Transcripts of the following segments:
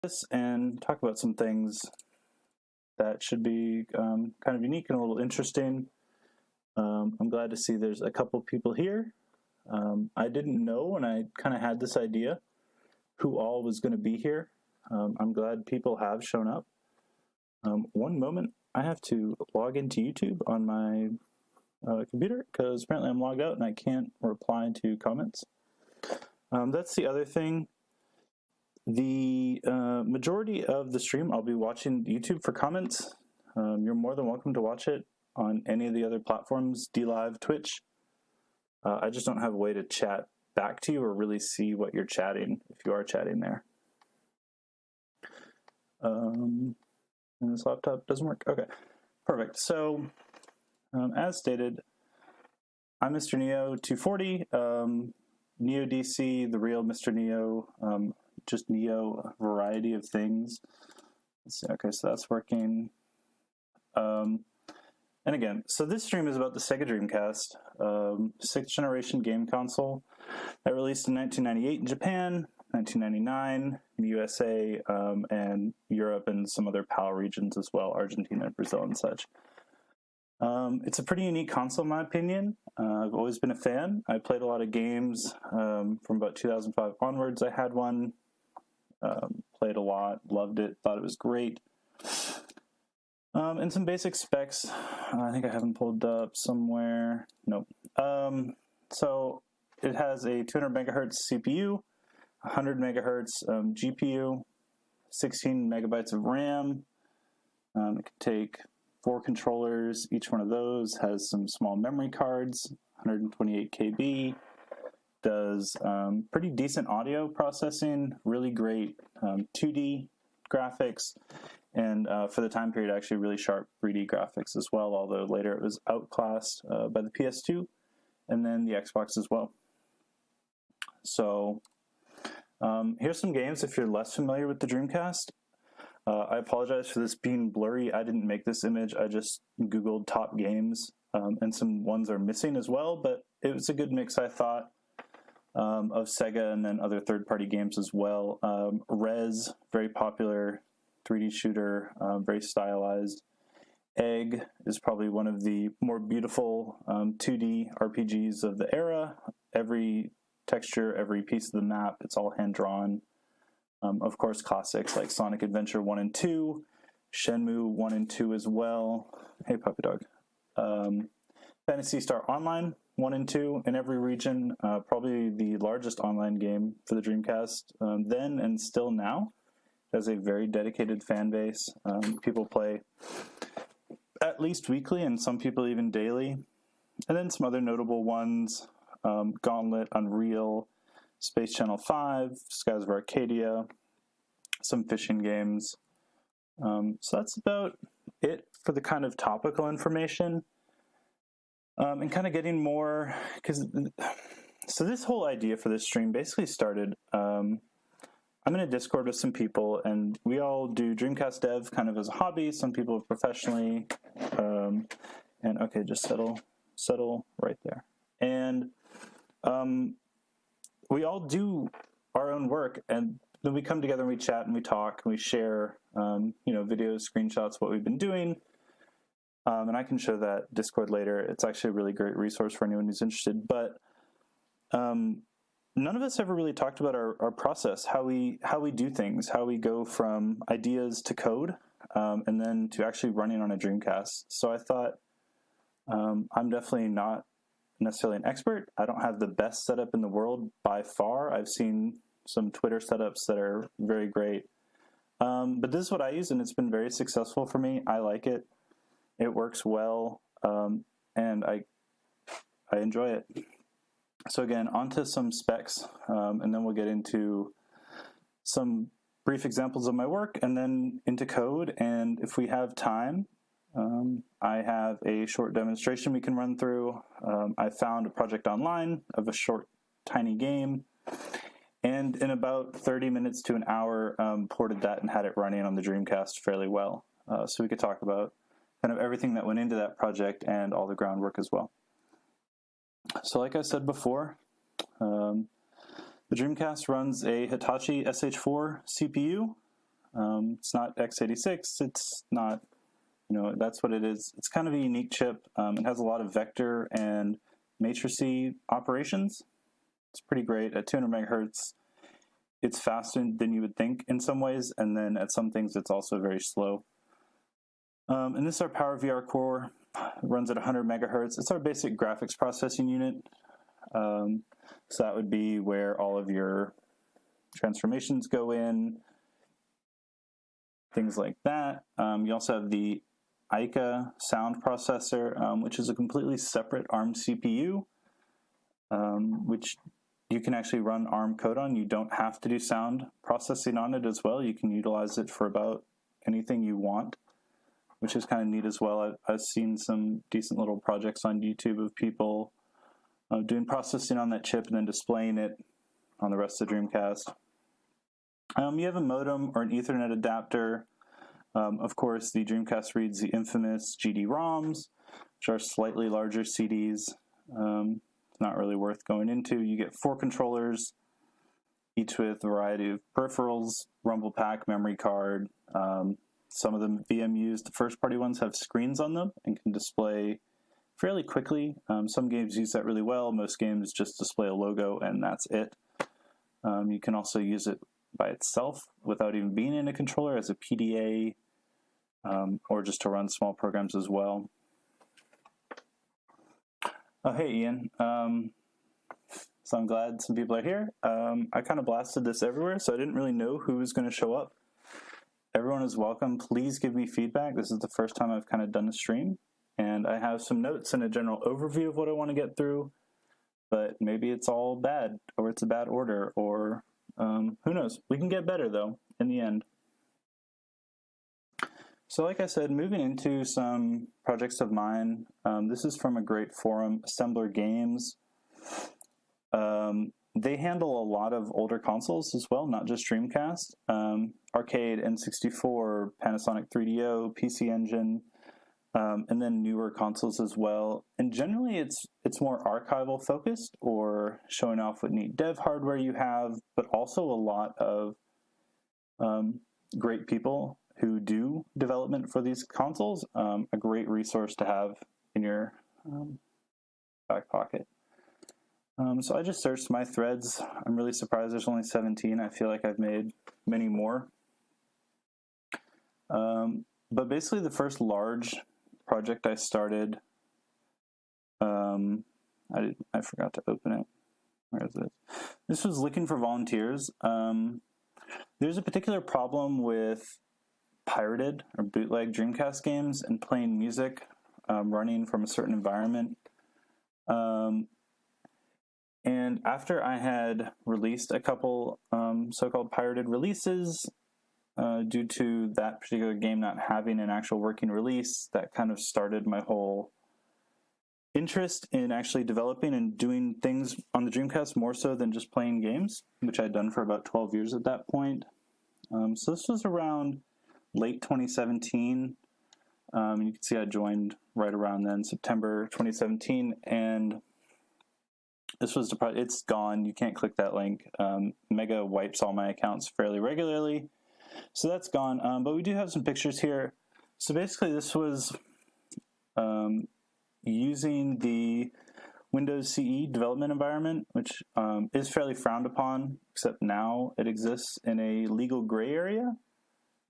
this and talk about some things that should be kind of unique and a little interesting. I'm glad to see there's a couple people here. I didn't know when I kind of had this idea who all was going to be here. I'm glad people have shown up. One moment, I have to log into YouTube on my computer because apparently I'm logged out and I can't reply to comments. That's the other thing. The majority of the stream, I'll be watching YouTube for comments. You're more than welcome to watch it on any of the other platforms, DLive, Twitch. I just don't have a way to chat back to you or really see what you're chatting if you are chatting there. And this laptop doesn't work. Okay, perfect. So, as stated, I'm Mr. Neo 240, Neo DC, the real Mr. Neo, just Neo, a variety of things. Let's see. Okay, so that's working. And again, so this stream is about the Sega Dreamcast, 6th generation game console that released in 1998 in Japan, 1999 in the USA, and Europe and some other PAL regions as well, Argentina, Brazil, and such. It's a pretty unique console in my opinion. I've always been a fan. I played a lot of games from about 2005 onwards. I had one, played a lot, loved it, thought it was great. And some basic specs, I think I have them pulled up somewhere. Nope. So it has a 200 megahertz CPU, 100 megahertz GPU, 16 megabytes of RAM. It can take 4 controllers. Each one of those has some small memory cards, 128 KB. Does pretty decent audio processing, really great 2D graphics. And for the time period, actually really sharp 3D graphics as well, although later it was outclassed by the PS2 and then the Xbox as well. So here's some games if you're less familiar with the Dreamcast. I apologize for this being blurry. I didn't make this image. I just Googled top games, and some ones are missing as well, but it was a good mix, I thought, of Sega and then other third-party games as well. Rez, very popular 3D shooter, very stylized. Egg is probably one of the more beautiful 2D RPGs of the era. Every texture, every piece of the map, it's all hand-drawn. Of course, classics like Sonic Adventure 1 and 2, Shenmue 1 and 2 as well. Hey, puppy dog. Phantasy Star Online 1 and 2 in every region. Probably the largest online game for the Dreamcast then and still now. Has a very dedicated fan base. People play at least weekly and some people even daily. And then some other notable ones, Gauntlet, Unreal, Space Channel 5, Skies of Arcadia, some fishing games. So that's about it for the kind of topical information. And kind of getting more, so this whole idea for this stream basically started, I'm in a Discord with some people, and we all do Dreamcast Dev kind of as a hobby. Some people professionally, and okay, just settle right there. And we all do our own work, and then we come together and we chat and we talk and we share, videos, screenshots, what we've been doing. And I can show that Discord later. It's actually a really great resource for anyone who's interested. But none of us ever really talked about our process, how we do things, how we go from ideas to code, and then to actually running on a Dreamcast. So I thought I'm definitely not necessarily an expert. I don't have the best setup in the world by far. I've seen some Twitter setups that are very great. But this is what I use, and it's been very successful for me. I like it. It works well, and I enjoy it. So again, onto some specs, and then we'll get into some brief examples of my work and then into code. And if we have time, I have a short demonstration we can run through. I found a project online of a short, tiny game, and in about 30 minutes to an hour, ported that and had it running on the Dreamcast fairly well. So we could talk about kind of everything that went into that project and all the groundwork as well. So like I said before, the Dreamcast runs a Hitachi SH4 CPU. It's not x86. It's not, that's what it is. It's kind of a unique chip. It has a lot of vector and matricey operations. It's pretty great at 200 megahertz. It's faster than you would think in some ways, and then at some things it's also very slow. And this is our PowerVR core. It runs at 100 megahertz. It's our basic graphics processing unit. So that would be where all of your transformations go in, things like that. You also have the ICA sound processor, which is a completely separate ARM CPU, which you can actually run ARM code on. You don't have to do sound processing on it as well. You can utilize it for about anything you want, which is kind of neat as well. I've seen some decent little projects on YouTube of people doing processing on that chip and then displaying it on the rest of the Dreamcast. You have a modem or an Ethernet adapter. Of course, the Dreamcast reads the infamous GD-ROMs, which are slightly larger CDs. Not really worth going into. You get 4 controllers, each with a variety of peripherals, rumble pack, memory card. Some of the VMUs, the first-party ones, have screens on them and can display fairly quickly. Some games use that really well. Most games just display a logo and that's it. You can also use it by itself without even being in a controller as a PDA, or just to run small programs as well. Oh, hey, Ian. So I'm glad some people are here. I kind of blasted this everywhere, so I didn't really know who was going to show up. Everyone is welcome. Please give me feedback. This is the first time I've kind of done a stream, and I have some notes and a general overview of what I want to get through, but maybe it's all bad, or it's a bad order, or who knows. We can get better, though, in the end. So like I said, moving into some projects of mine, this is from a great forum, Assembler Games. They handle a lot of older consoles as well, not just Dreamcast. Arcade, N64, Panasonic 3DO, PC Engine, and then newer consoles as well. And generally it's more archival focused or showing off what neat dev hardware you have, but also a lot of great people who do development for these consoles. A great resource to have in your back pocket. So I just searched my threads. I'm really surprised there's only 17. I feel like I've made many more. But basically the first large project I started, I forgot to open it. Where is it? This was looking for volunteers. There's a particular problem with pirated or bootleg Dreamcast games and playing music running from a certain environment. And after I had released a couple so-called pirated releases, due to that particular game not having an actual working release, that kind of started my whole interest in actually developing and doing things on the Dreamcast more so than just playing games, which I'd done for about 12 years at that point. So this was around late 2017. You can see I joined right around then, September 2017, and this was it's gone. You can't click that link. Mega wipes all my accounts fairly regularly, so that's gone. But we do have some pictures here. So basically this was using the Windows CE development environment, which is fairly frowned upon, except now it exists in a legal gray area.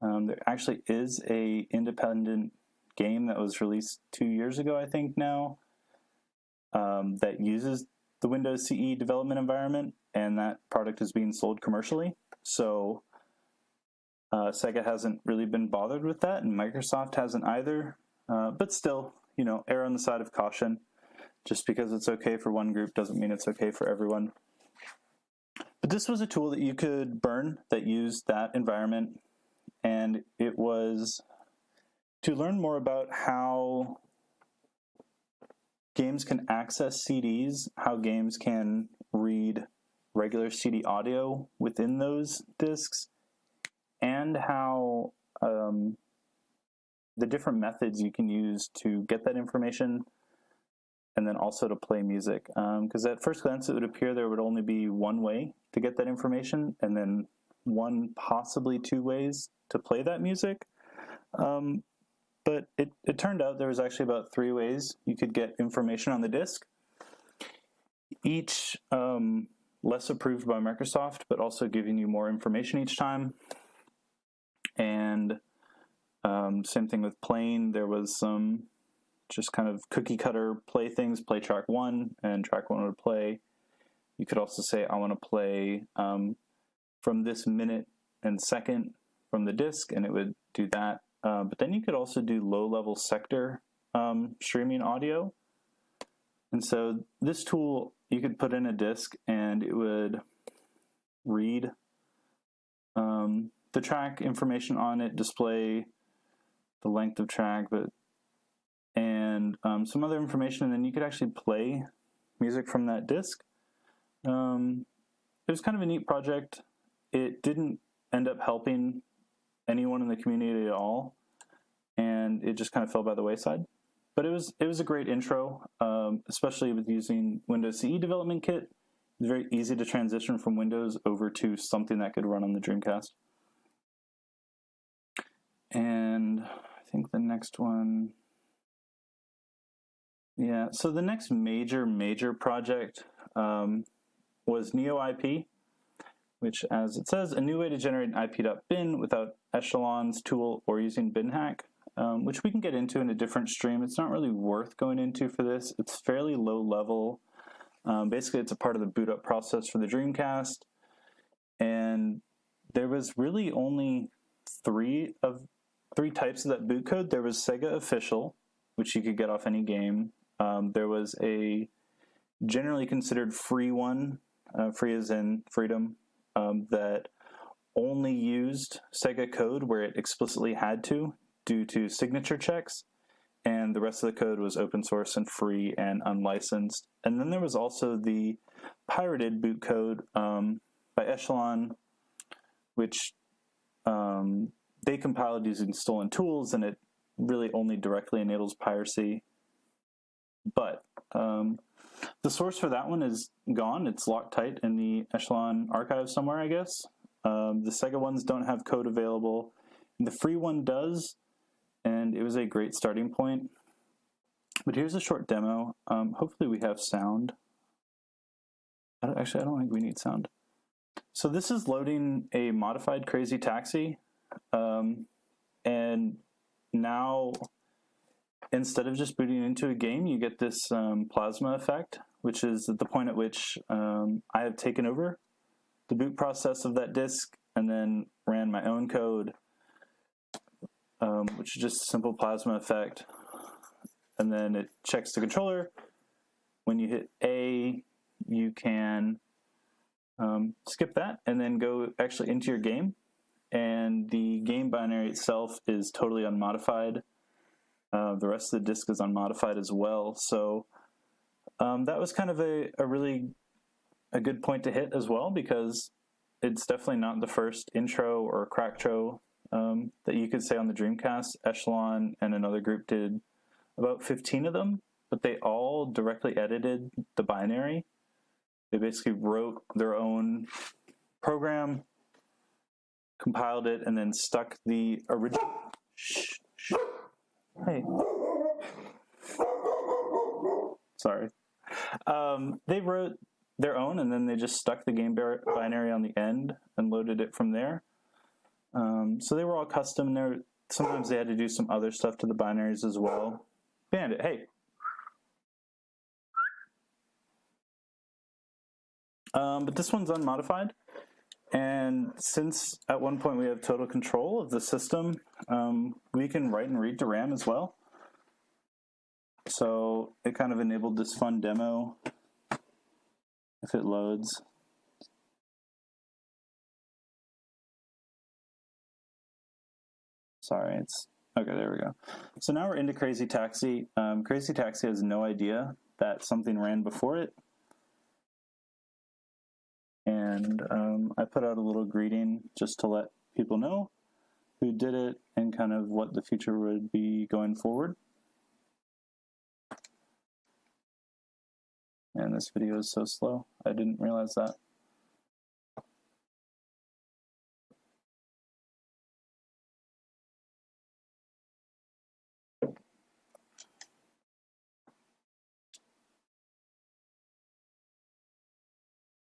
There actually is a independent game that was released 2 years ago, I think now, that uses the Windows CE development environment, and that product is being sold commercially. So Sega hasn't really been bothered with that, and Microsoft hasn't either. But still, err on the side of caution. Just because it's okay for one group doesn't mean it's okay for everyone. But this was a tool that you could burn that used that environment, and it was to learn more about how games can access CDs, how games can read regular CD audio within those discs, and how the different methods you can use to get that information, and then also to play music. Because at first glance it would appear there would only be one way to get that information, and then one, possibly two ways to play that music. But it turned out there was actually about three ways you could get information on the disk, each less approved by Microsoft, but also giving you more information each time. And same thing with playing. There was some just kind of cookie cutter play things, play track one, and track one would play. You could also say, I want to play from this minute and second from the disk, and it would do that. But then you could also do low-level sector streaming audio. And so this tool, you could put in a disk, and it would read the track information on it, display the length of track, and some other information, and then you could actually play music from that disk. It was kind of a neat project. It didn't end up helping anyone in the community at all, and it just kind of fell by the wayside. But it was a great intro, especially with using Windows CE Development Kit. It's very easy to transition from Windows over to something that could run on the Dreamcast. And I think the next one, yeah, so the next major project was NeoIP, which, as it says, a new way to generate an IP.bin without echelons, tool, or using binhack, which we can get into in a different stream. It's not really worth going into for this. It's fairly low level. Basically, it's a part of the boot up process for the Dreamcast, and there was really only three types of that boot code. There was Sega Official, which you could get off any game. There was a generally considered free one, free as in freedom, that only used Sega code where it explicitly had to due to signature checks, and the rest of the code was open source and free and unlicensed. And then there was also the pirated boot code by Echelon, which they compiled using stolen tools, and it really only directly enables piracy. But the source for that one is gone. It's locked tight in the Echelon archive somewhere, I guess. The Sega ones don't have code available. And the free one does, and it was a great starting point. But here's a short demo. Hopefully we have sound. Actually, I don't think we need sound. So this is loading a modified Crazy Taxi. And now, instead of just booting into a game, you get this plasma effect, which is at the point at which I have taken over the boot process of that disk and then ran my own code, which is just a simple plasma effect. And then it checks the controller. When you hit A, you can skip that and then go actually into your game. And the game binary itself is totally unmodified. The rest of the disk is unmodified as well. So that was kind of a good point to hit as well, because it's definitely not the first intro or cracktro that you could say on the Dreamcast. Echelon and another group did about 15 of them, but they all directly edited the binary. They basically wrote their own program, compiled it, and then stuck the original... Hey. Sorry. They wrote their own, and then they just stuck the game binary on the end and loaded it from there. So they were all custom. Sometimes they had to do some other stuff to the binaries as well. Bandit, hey. But this one's unmodified. And since at one point we have total control of the system, we can write and read to RAM as well. So it kind of enabled this fun demo if it loads. Sorry, okay, there we go. So now we're into Crazy Taxi. Crazy Taxi has no idea that something ran before it. And I put out a little greeting just to let people know who did it and kind of what the future would be going forward. And this video is so slow. I didn't realize that.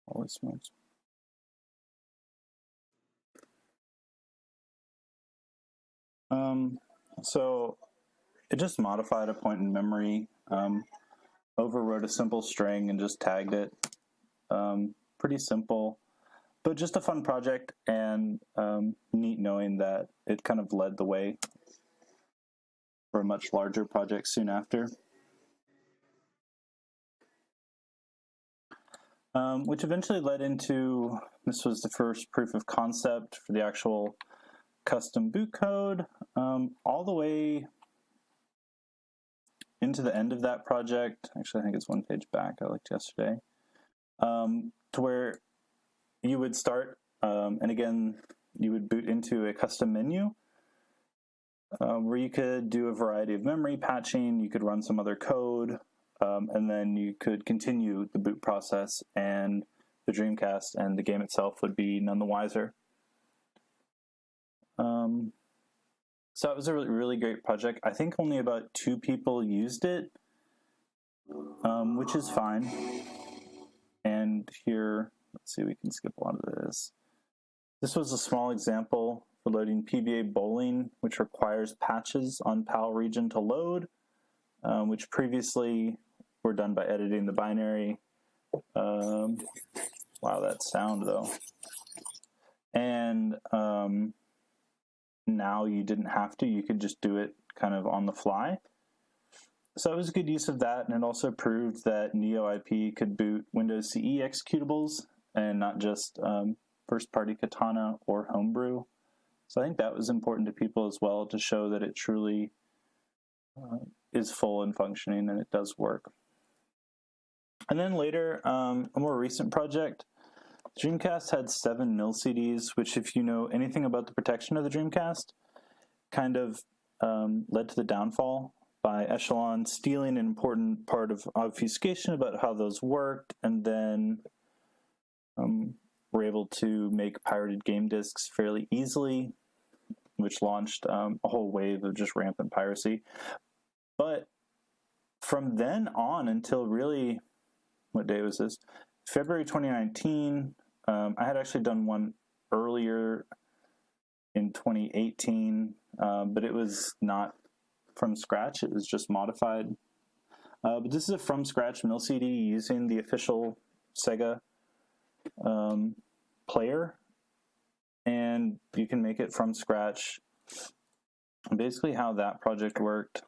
Holy smokes. So it just modified a point in memory, overwrote a simple string and just tagged it. Pretty simple, but just a fun project, and neat knowing that it kind of led the way for a much larger project soon after. Which eventually led into, this was the first proof of concept for the actual custom boot code, all the way into the end of that project. Actually, I think it's one page back, I looked yesterday, to where you would start, and again, you would boot into a custom menu where you could do a variety of memory patching, you could run some other code, and then you could continue the boot process, and the Dreamcast and the game itself would be none the wiser. So it was a really great project. I think only about 2 people used it, which is fine. And here, let's see, we can skip a lot of this. This was a small example for loading PBA bowling, which requires patches on PAL region to load, which previously were done by editing the binary. Wow, that sound though. And now you didn't have to, you could just do it kind of on the fly. So it was a good use of that, and it also proved that NeoIP could boot Windows CE executables and not just first-party Katana or Homebrew. So I think that was important to people as well, to show that it truly is full and functioning, and it does work. And then later, a more recent project, Dreamcast had 7 mil CDs, which, if you know anything about the protection of the Dreamcast, kind of led to the downfall by Echelon stealing an important part of obfuscation about how those worked, and then were able to make pirated game discs fairly easily, which launched a whole wave of just rampant piracy. But from then on until really, what day was this? February 2019. I had actually done one earlier in 2018, but it was not from scratch. It was just modified. But this is a from scratch mil CD using the official Sega player, and you can make it from scratch. And basically how that project worked,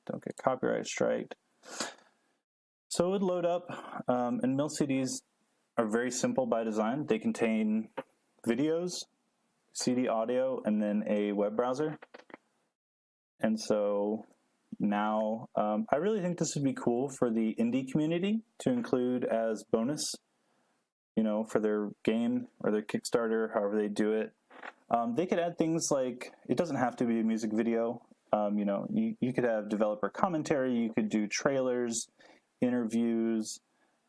don't get copyright striked. So it would load up, and mil CDs are very simple by design. They contain videos, CD audio, and then a web browser. And so now I really think this would be cool for the indie community to include as bonus, you know, for their game or their Kickstarter, however they do it. They could add things like, it doesn't have to be a music video. You know, you could have developer commentary, you could do trailers, interviews,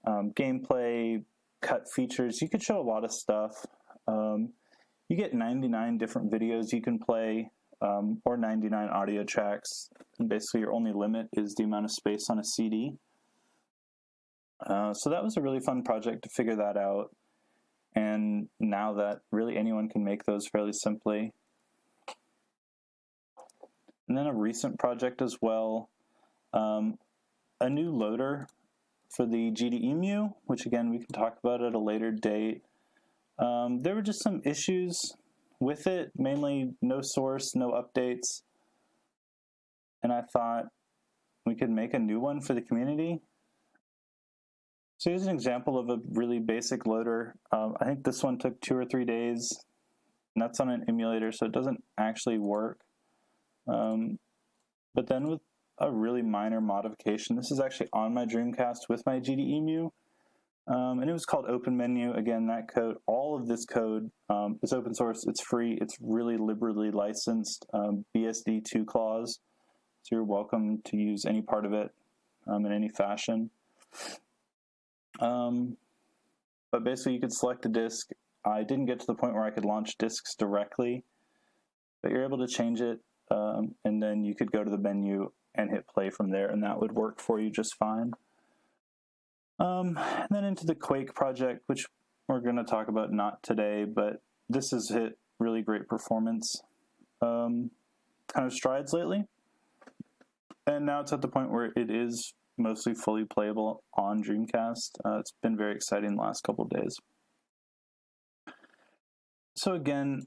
gameplay, cut features. You could show a lot of stuff. You get 99 different videos you can play, or 99 audio tracks. And basically your only limit is the amount of space on a CD. So that was a really fun project to figure that out. And now that really anyone can make those fairly simply. And then a recent project as well, a new loader for the GDEMU, which again we can talk about at a later date. There were just some issues with it, mainly no source, no updates. And I thought we could make a new one for the community. So here's an example of a really basic loader. I think this one took 2 or 3 days, and that's on an emulator, so it doesn't actually work. But then with a really minor modification, this is actually on my Dreamcast with my GDEMU, and it was called Open Menu. Again, that code, all of this code is open source, it's free, it's really liberally licensed, BSD 2 clause, so you're welcome to use any part of it in any fashion. But basically you could select a disk. I didn't get to the point where I could launch disks directly, but you're able to change it, and then you could go to the menu and hit play from there, and that would work for you just fine. And then into the Quake project, which we're going to talk about not today, but this has hit really great performance kind of strides lately. And now it's at the point where it is mostly fully playable on Dreamcast. It's been very exciting the last couple of days. So again,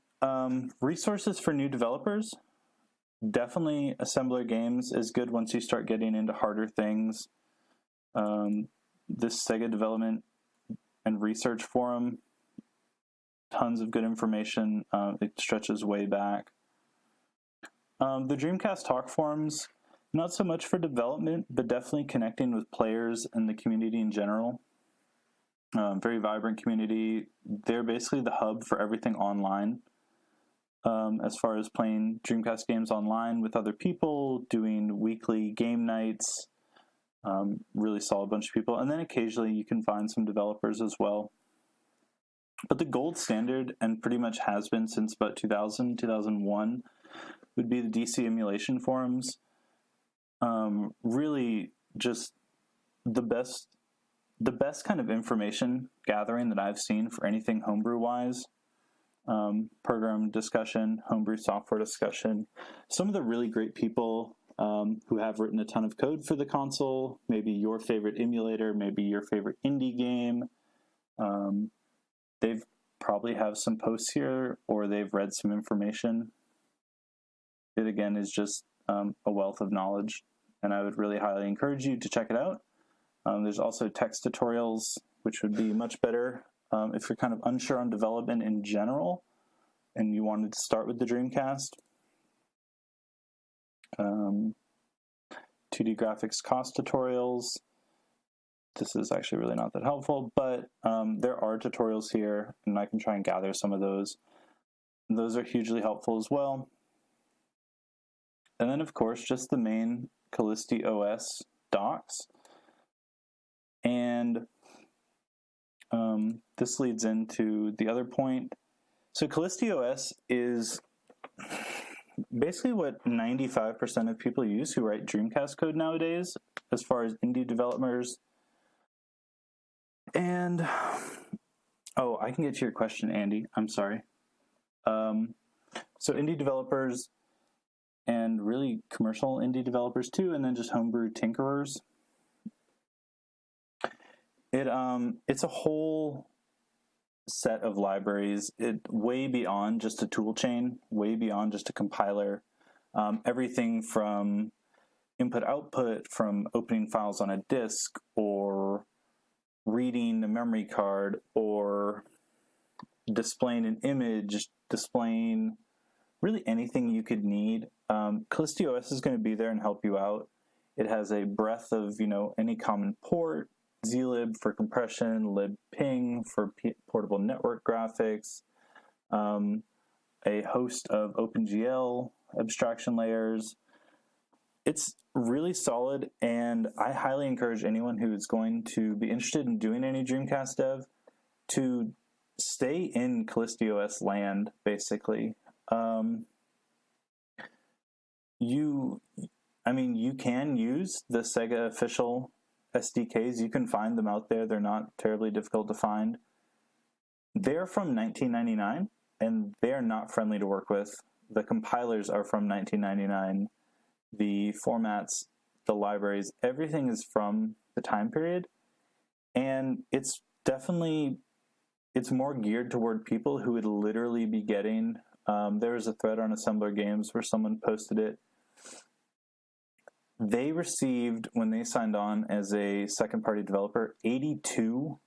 resources for new developers. Definitely Assembler Games is good once you start getting into harder things. This Sega Development and Research Forum, tons of good information. It stretches way back. The Dreamcast Talk forums, not so much for development, but definitely connecting with players and the community in general. Very vibrant community. They're basically the hub for everything online. As far as playing Dreamcast games online with other people, doing weekly game nights, really solid bunch of people. And then occasionally you can find some developers as well. But the gold standard, and pretty much has been since about 2000, 2001, would be the DC emulation forums. Really just the best kind of information gathering that I've seen for anything homebrew-wise. Program discussion, homebrew software discussion. Some of the really great people who have written a ton of code for the console, maybe your favorite emulator, maybe your favorite indie game. They've probably have some posts here, or they've read some information. It again is just a wealth of knowledge, and I would really highly encourage you to check it out. There's also text tutorials, which would be much better if you're kind of unsure on development in general and you wanted to start with the Dreamcast. 2D graphics cost tutorials. This is actually really not that helpful, but there are tutorials here, and I can try and gather some of those. And those are hugely helpful as well. And then, of course, just the main KallistiOS docs. And this leads into the other point. So KallistiOS is basically what 95% of people use who write Dreamcast code nowadays, as far as indie developers. And, oh, I can get to your question, Andy. I'm sorry. So indie developers, and really commercial indie developers too, and then just homebrew tinkerers. It's a whole set of libraries, way beyond just a tool chain, way beyond just a compiler. Everything from input-output, from opening files on a disk, or reading a memory card, or displaying an image, displaying really anything you could need. KallistiOS is going to be there and help you out. It has a breadth of, any common port, zlib for compression, libping for portable network graphics, a host of OpenGL abstraction layers. It's really solid, and I highly encourage anyone who is going to be interested in doing any Dreamcast dev to stay in KallistiOS land, basically. You can use the Sega official SDKs. You can find them out there. They're not terribly difficult to find. They're from 1999, and they're not friendly to work with. The compilers are from 1999. The formats, the libraries, everything is from the time period. And it's more geared toward people who would literally be getting, there was a thread on Assembler Games where someone posted it. They received, when they signed on as a second-party developer, 82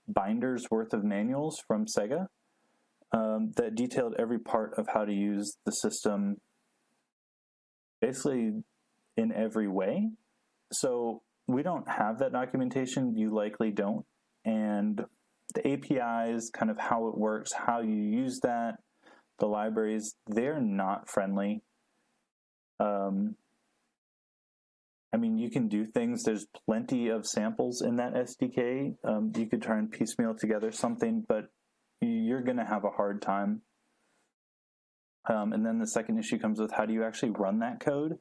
binders worth of manuals from Sega that detailed every part of how to use the system basically in every way. So we don't have that documentation. You likely don't. And the APIs, kind of how it works, how you use that, the libraries, they're not friendly. You can do things. There's plenty of samples in that SDK. You could try and piecemeal together something, but you're going to have a hard time. And then the second issue comes with, how do you actually run that code?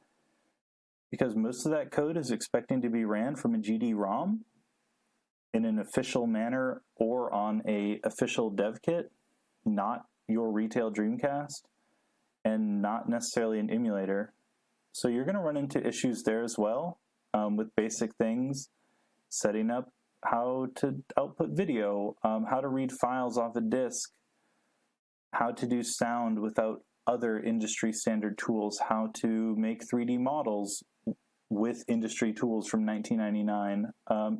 because most of that code is expecting to be ran from a GD-ROM in an official manner or on a official dev kit, not your retail Dreamcast, and not necessarily an emulator. So you're going to run into issues there as well with basic things, setting up how to output video, how to read files off a disk, how to do sound without other industry standard tools, how to make 3D models with industry tools from 1999.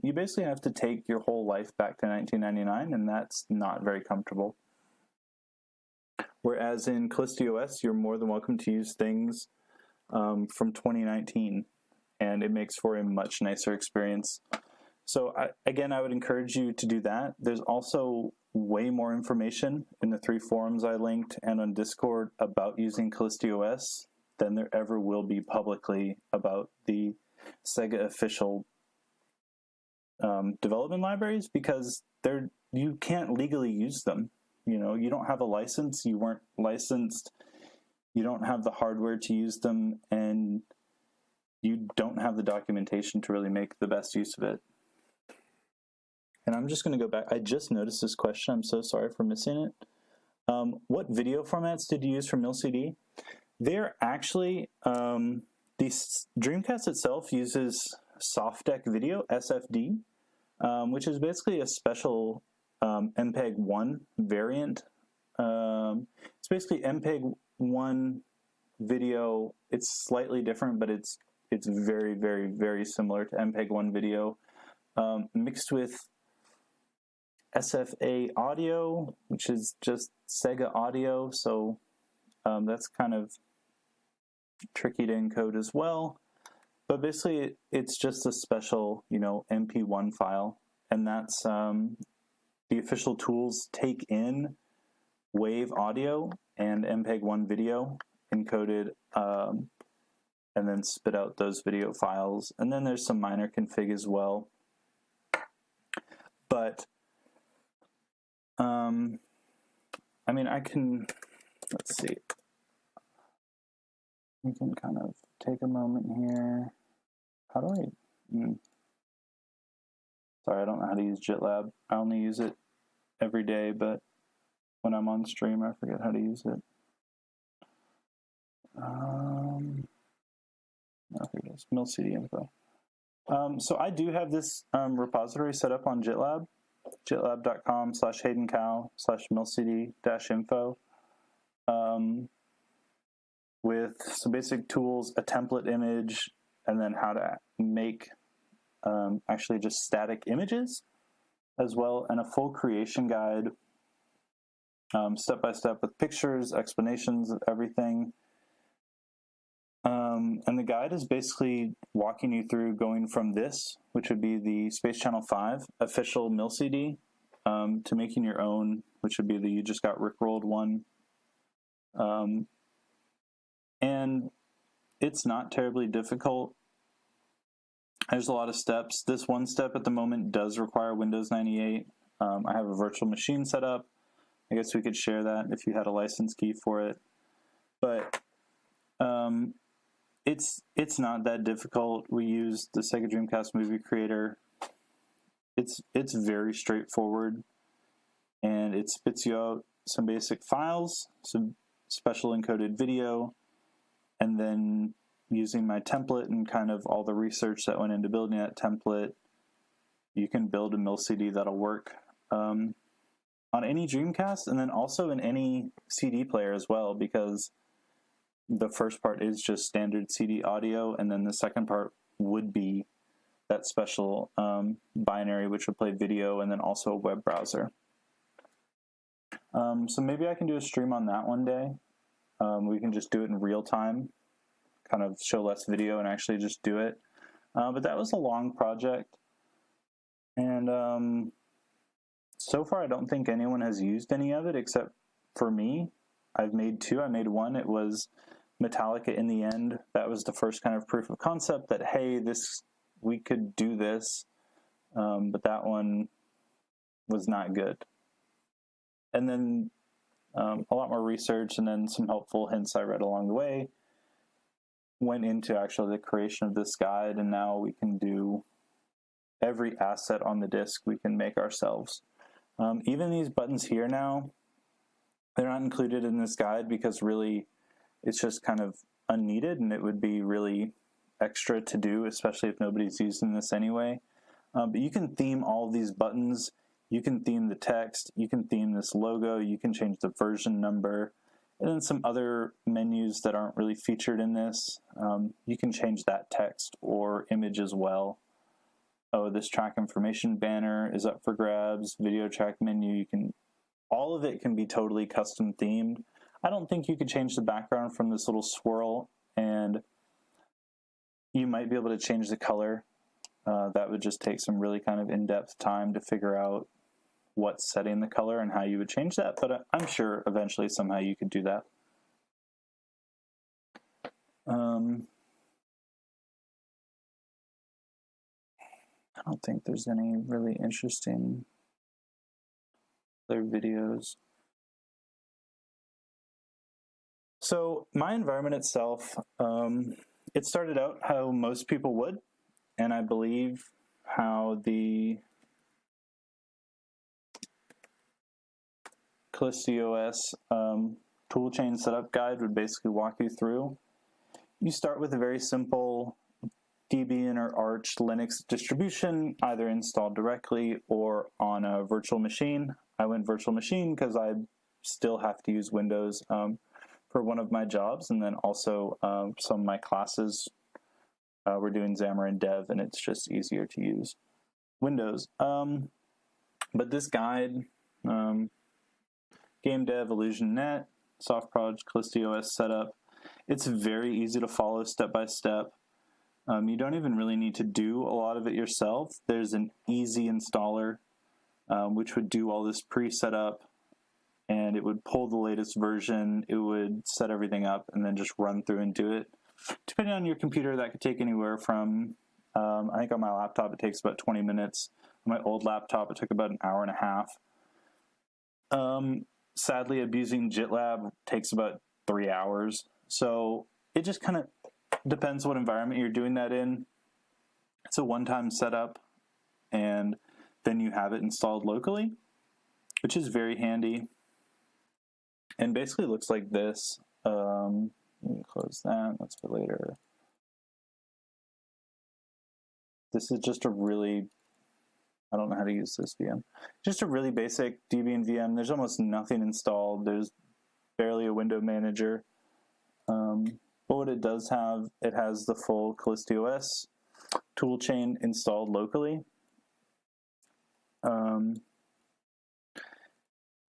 You basically have to take your whole life back to 1999, and that's not very comfortable. Whereas in KallistiOS, you're more than welcome to use things from 2019, and it makes for a much nicer experience. So again, I would encourage you to do that. There's also way more information in the 3 forums I linked and on Discord about using KallistiOS than there ever will be publicly about the Sega official development libraries, because you can't legally use them. You know, you don't have a license, you weren't licensed, you don't have the hardware to use them, and you don't have the documentation to really make the best use of it. And I'm just going to go back. I just noticed this question. I'm so sorry for missing it. What video formats did you use for MilCD? They're actually, the Dreamcast itself uses SoftDeck Video, SFD, which is basically a special MPEG-1 variant. It's basically MPEG-1 video. It's slightly different, but it's very, very, very similar to MPEG-1 video, mixed with SFA audio, which is just Sega audio, so that's kind of tricky to encode as well. But basically, it's just a special, MP1 file, and that's the official tools take in WAV audio and MPEG-1 video encoded, and then spit out those video files. And then there's some minor config as well. But I mean, let's see. We can kind of take a moment here. How do I, sorry, I don't know how to use GitLab. I only use it every day, but when I'm on stream, I forget how to use it. Okay, it's MilCD info. So I do have this repository set up on GitLab, gitlab.com/haydencow/milcd-info, with some basic tools, a template image, and then how to make actually just static images as well, and a full creation guide, step-by-step with pictures, explanations of everything. And the guide is basically walking you through going from this, which would be the Space Channel 5 official MilCD, to making your own, which would be the You Just Got Rickrolled one. And it's not terribly difficult. There's a lot of steps. This one step at the moment does require Windows 98. I have a virtual machine set up. I guess we could share that if you had a license key for it. But it's not that difficult. We use the Sega Dreamcast Movie Creator. It's very straightforward, and it spits you out some basic files, some special encoded video, and then using my template and kind of all the research that went into building that template, you can build a MilCD that'll work on any Dreamcast, and then also in any CD player as well, because the first part is just standard CD audio, and then the second part would be that special binary, which would play video, and then also a web browser. So maybe I can do a stream on that one day. We can just do it in real time, kind of show less video and actually just do it. But that was a long project. And so far, I don't think anyone has used any of it except for me. I've made 2. I made one. It was Metallica in the End. That was the first kind of proof of concept that, hey, we could do this. But that one was not good. And then a lot more research and then some helpful hints I read along the way. went into actually the creation of this guide, and now we can do every asset on the disk we can make ourselves. Even these buttons here now, they're not included in this guide because really it's just kind of unneeded, and it would be really extra to do, especially if nobody's using this anyway. But you can theme all of these buttons. You can theme the text. You can theme this logo. You can change the version number. And then some other menus that aren't really featured in this. You can change that text or image as well. Oh, this track information banner is up for grabs. Video track menu, all of it can be totally custom themed. I don't think you could change the background from this little swirl, and you might be able to change the color. That would just take some really kind of in-depth time to figure out what's setting the color and how you would change that, but I'm sure eventually somehow you could do that. I don't think there's any really interesting other videos. So my environment itself, it started out how most people would, and I believe how the KallistiOS toolchain setup guide would basically walk you through. You start with a very simple Debian or Arch Linux distribution, either installed directly or on a virtual machine. I went virtual machine because I still have to use Windows for one of my jobs, and then also some of my classes we're doing Xamarin Dev, and it's just easier to use Windows. But this guide, Game Dev, IllusionNet, Soft Proj, KallistiOS setup, it's very easy to follow step by step. You don't even really need to do a lot of it yourself. There's an easy installer which would do all this pre-setup, and it would pull the latest version, it would set everything up, and then just run through and do it. Depending on your computer, that could take anywhere from, I think on my laptop it takes about 20 minutes. On my old laptop it took about an hour and a half. Sadly, abusing GitLab takes about 3 hours. So it just kind of depends what environment you're doing that in. It's a one-time setup, and then you have it installed locally, which is very handy. And basically looks like this. Let me close that, that's for later. This is just a really, I don't know how to use this VM. Just a really basic Debian VM. There's almost nothing installed. There's barely a window manager. But what it does have, it has the full KallistiOS toolchain installed locally.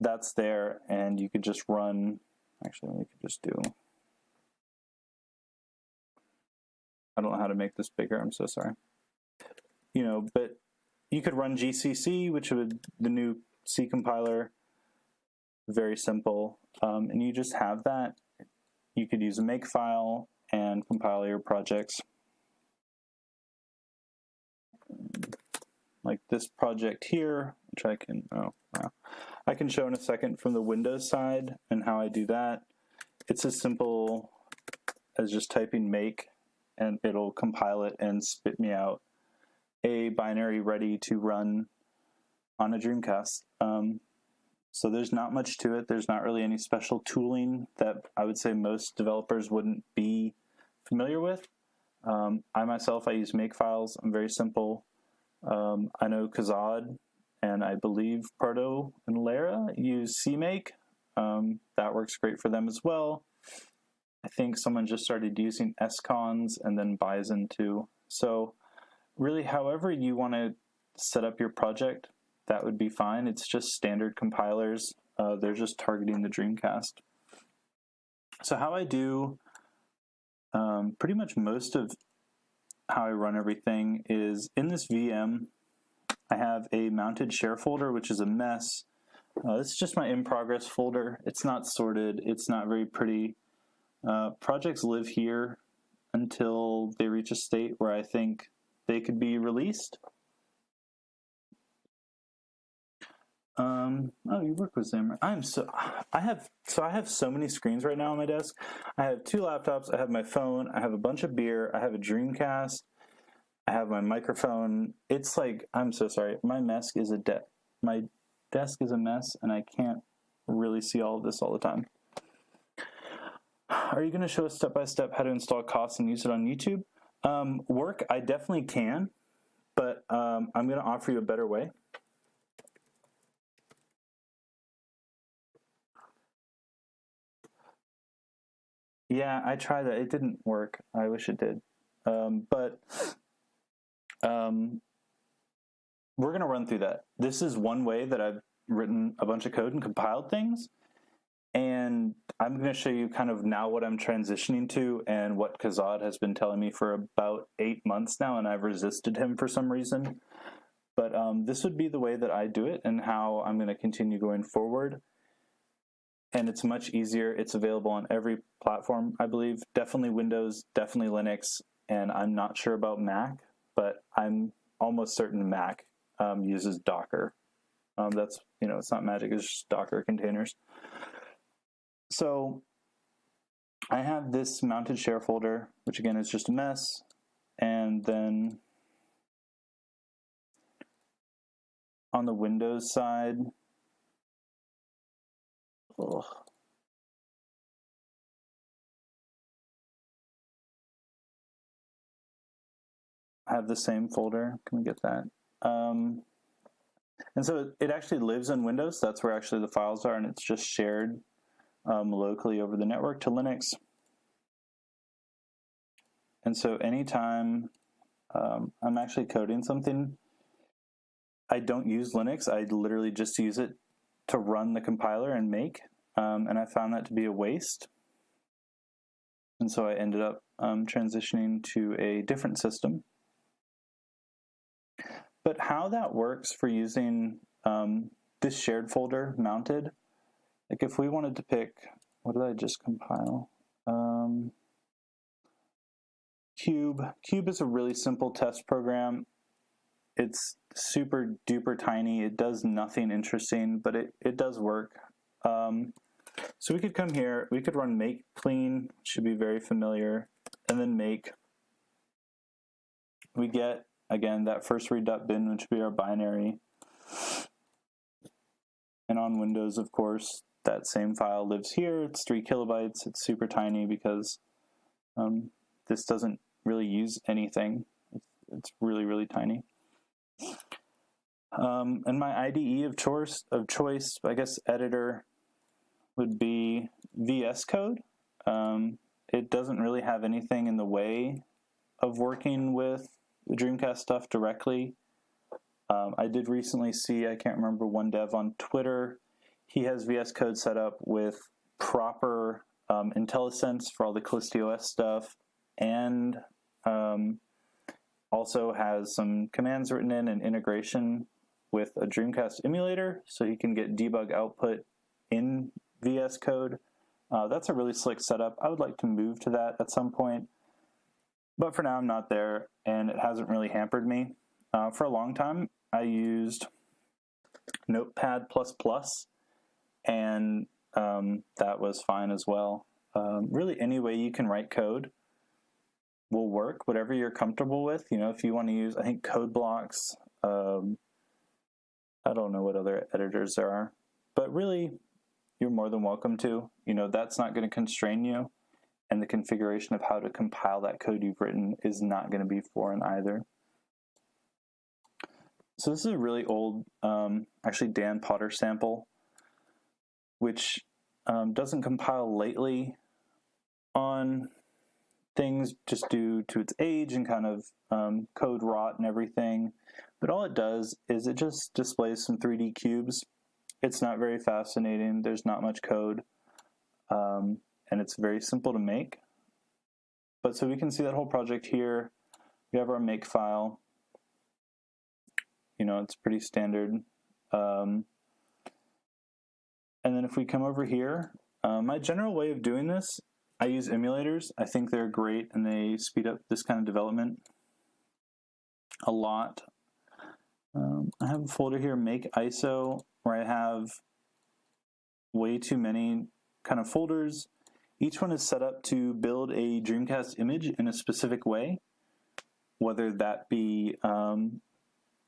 That's there, and you could just run, actually we could just do, I don't know how to make this bigger, I'm so sorry. You know, but you could run GCC, which would, the new C compiler, very simple, and you just have that. You could use a makefile and compile your projects. Like this project here, which I can, I can show in a second from the Windows side and how I do that. It's as simple as just typing make, and it'll compile it and spit me out a binary ready to run on a Dreamcast. So there's not much to it. There's not really any special tooling that I would say most developers wouldn't be familiar with. I myself, I use makefiles. I'm very simple. I know Kazad and I believe Pardo and Lara use CMake. That works great for them as well. I think someone just started using SCons and then Bison too. So really, however you want to set up your project, that would be fine. It's just standard compilers. They're just targeting the Dreamcast. So how I do pretty much most of how I run everything is in this VM, I have a mounted share folder, which is a mess. This is just my in progress folder. It's not sorted. It's not very pretty. Projects live here until they reach a state where I think they could be released. Oh, you work with Xamarin. I have so many screens right now on my desk. I have 2 laptops. I have my phone. I have a bunch of beer. I have a Dreamcast. I have my microphone. It's like, I'm so sorry. My desk is a mess, and I can't really see all of this all the time. Are you going to show us step-by-step how to install COS and use it on YouTube? Work, I definitely can, but I'm going to offer you a better way. Yeah, I tried that. It didn't work. I wish it did. But we're going to run through that. This is one way that I've written a bunch of code and compiled things. And I'm going to show you kind of now what I'm transitioning to and what Kazad has been telling me for about 8 months now, and I've resisted him for some reason. But this would be the way that I do it and how I'm going to continue going forward. And it's much easier. It's available on every platform, I believe. Definitely Windows, definitely Linux, and I'm not sure about Mac, but I'm almost certain Mac uses Docker. That's, it's not magic, it's just Docker containers. So I have this mounted share folder, which again is just a mess, and then on the Windows side, I have the same folder. Can we get that? And so it actually lives in Windows. That's where actually the files are, and it's just shared locally over the network to Linux. And so anytime I'm actually coding something, I don't use Linux. I literally just use it to run the compiler and make. And I found that to be a waste. And so I ended up transitioning to a different system. But how that works for using this shared folder mounted, like if we wanted to pick, what did I just compile? Cube. Cube is a really simple test program. It's super duper tiny. It does nothing interesting, but it does work. So we could come here, we could run make clean, should be very familiar, and then make. We get, again, that first read.bin, which would be our binary. And on Windows, of course, that same file lives here. It's 3 kilobytes. It's super tiny because this doesn't really use anything. It's really, really tiny. And my IDE of choice, I guess, editor would be VS Code. It doesn't really have anything in the way of working with the Dreamcast stuff directly. I did recently see, I can't remember, one dev on Twitter. He has VS Code set up with proper IntelliSense for all the KallistiOS stuff, and also has some commands written in and integration with a Dreamcast emulator, so he can get debug output in VS Code. That's a really slick setup. I would like to move to that at some point, but for now I'm not there, and it hasn't really hampered me. For a long time, I used Notepad++, and that was fine as well. Really, any way you can write code will work, whatever you're comfortable with. If you want to use, I think, code blocks, I don't know what other editors there are, but really, you're more than welcome to. That's not going to constrain you, and the configuration of how to compile that code you've written is not going to be foreign either. So this is a really old, actually Dan Potter sample, which doesn't compile lately on things just due to its age and kind of code rot and everything. But all it does is it just displays some 3D cubes. It's not very fascinating. There's not much code. And it's very simple to make. But so we can see that whole project here. We have our make file. It's pretty standard. And then if we come over here, my general way of doing this, I use emulators. I think they're great, and they speed up this kind of development a lot. I have a folder here, make ISO, where I have way too many kind of folders. Each one is set up to build a Dreamcast image in a specific way, whether that be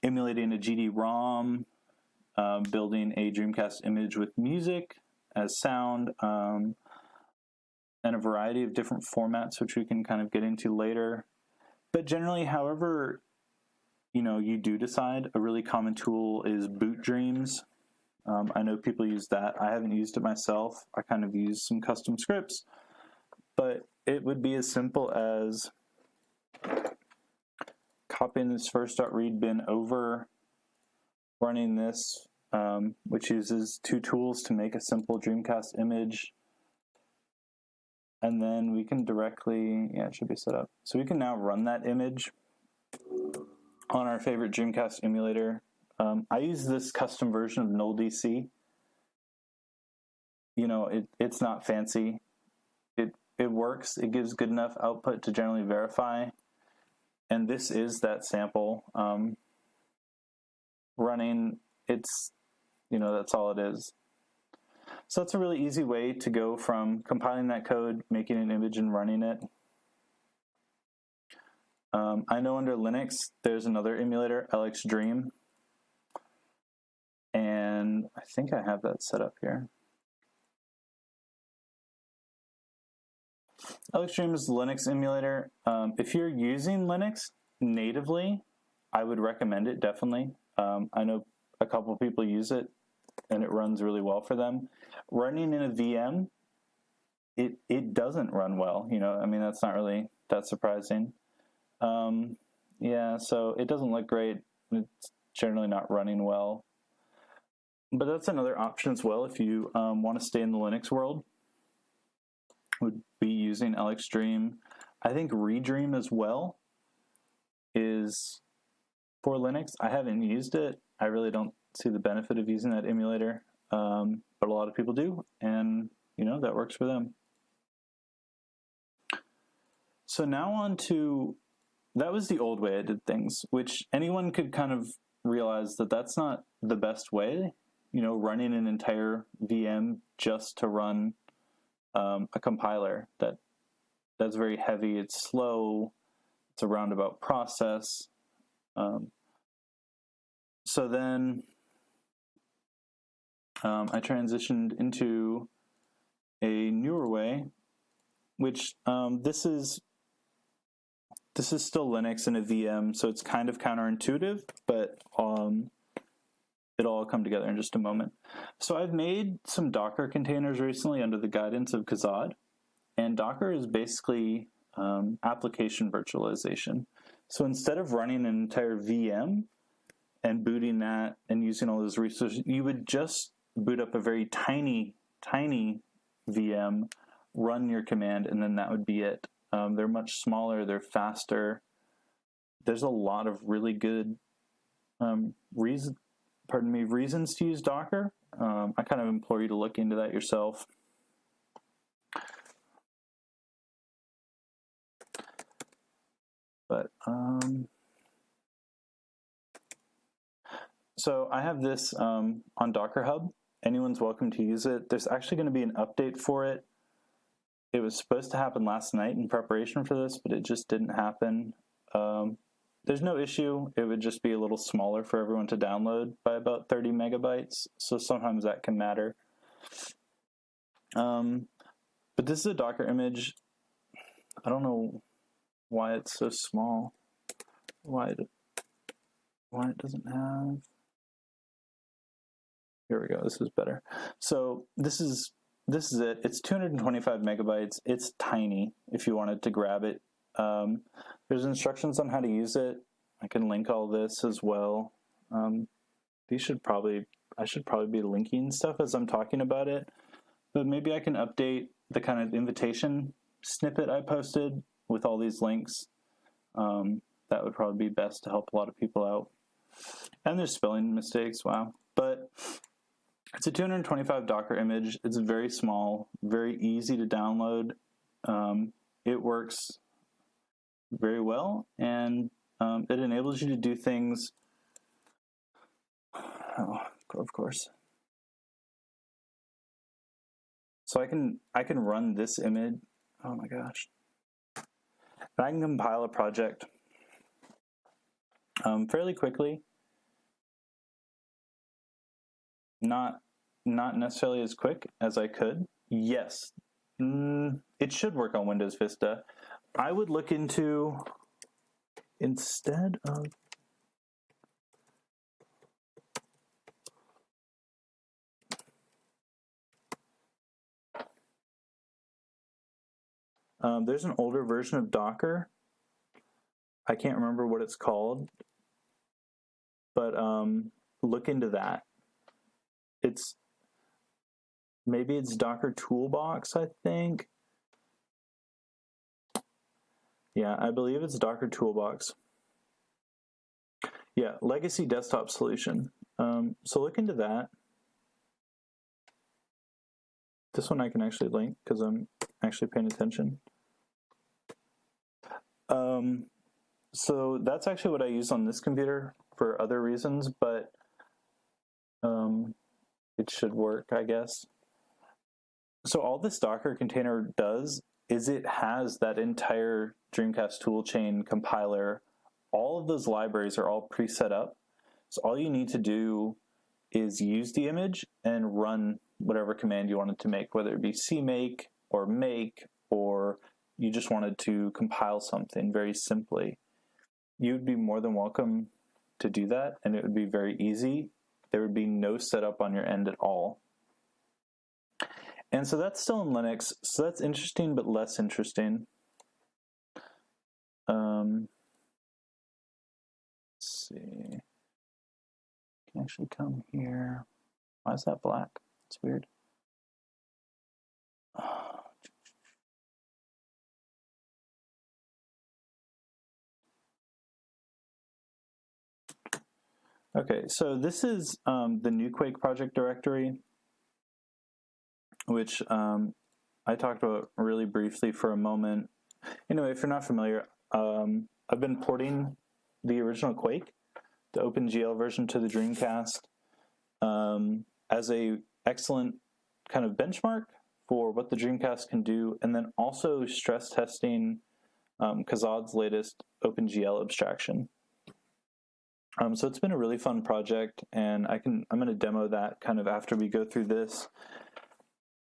emulating a GD-ROM, building a Dreamcast image with music as sound, and a variety of different formats, which we can kind of get into later. But generally, however, you do decide, a really common tool is Boot Dreams. I know people use that. I haven't used it myself. I kind of use some custom scripts, but it would be as simple as copying this first.read bin over, running this, which uses two tools to make a simple Dreamcast image, and then we can directly, it should be set up. So we can now run that image on our favorite Dreamcast emulator. I use this custom version of NullDC. It's not fancy. It works. It gives good enough output to generally verify. And this is that sample running. It's, that's all it is. So that's a really easy way to go from compiling that code, making an image, and running it. I know under Linux, there's another emulator, LXDream. And I think I have that set up here. LXDream is the Linux emulator. If you're using Linux natively, I would recommend it, definitely. I know a couple people use it, and it runs really well for them. Running in a VM, it doesn't run well. That's not really that surprising. Yeah, so it doesn't look great. It's generally not running well. But that's another option as well if you want to stay in the Linux world. Would be using LXDream. I think Redream as well is for Linux. I haven't used it. I really don't see the benefit of using that emulator, but a lot of people do, and that works for them. So now on to, that was the old way I did things, which anyone could kind of realize that that's not the best way. Running an entire VM just to run a compiler. That's very heavy. It's slow. It's a roundabout process. So then I transitioned into a newer way, which this is still Linux in a VM, so it's kind of counterintuitive, but it'll all come together in just a moment. So I've made some Docker containers recently under the guidance of Kazad, and Docker is basically application virtualization. So instead of running an entire VM and booting that and using all those resources, you would just boot up a very tiny VM, run your command, and then that would be it. They're much smaller, they're faster. There's a lot of really good reasons to use Docker. I kind of implore you to look into that yourself. But so I have this on Docker Hub. Anyone's welcome to use it. There's actually going to be an update for it. It was supposed to happen last night in preparation for this, but it just didn't happen. There's no issue. It would just be a little smaller for everyone to download by about 30 megabytes. So sometimes that can matter. But this is a Docker image. I don't know why it's so small. Why it doesn't have. Here we go. This is better. So this is it. It's 225 megabytes. It's tiny if you wanted to grab it. There's instructions on how to use it. I can link all this as well. I should probably be linking stuff as I'm talking about it, but maybe I can update the kind of invitation snippet I posted with all these links. That would probably be best to help a lot of people out. And there's spelling mistakes, wow. But it's a 225 Docker image. It's very small, very easy to download. It works very well, and it enables you to do things. Oh, of course. So I can run this image. Oh my gosh. And I can compile a project fairly quickly. Not necessarily as quick as I could. Yes, it should work on Windows Vista. I would look into, instead of, there's an older version of Docker. I can't remember what it's called, but look into that. Maybe it's Docker Toolbox, I think. Yeah, I believe it's Docker Toolbox. Yeah, legacy desktop solution. So look into that. This one I can actually link because I'm actually paying attention. So that's actually what I use on this computer for other reasons, but it should work, I guess. So all this Docker container does is it has that entire Dreamcast toolchain compiler. All of those libraries are all pre-set up. So all you need to do is use the image and run whatever command you wanted to make, whether it be cmake or make, or you just wanted to compile something very simply. You would be more than welcome to do that, and it would be very easy. There would be no setup on your end at all. And so that's still in Linux, so that's interesting but less interesting. Let's see. I can actually come here. Why is that black? It's weird. Okay, so this is the new Quake project directory, which I talked about really briefly for a moment. Anyway, if you're not familiar, I've been porting the original Quake, the OpenGL version, to the Dreamcast as a excellent kind of benchmark for what the Dreamcast can do, and then also stress testing Kazad's latest OpenGL abstraction. So it's been a really fun project, and I'm going to demo that kind of after we go through this.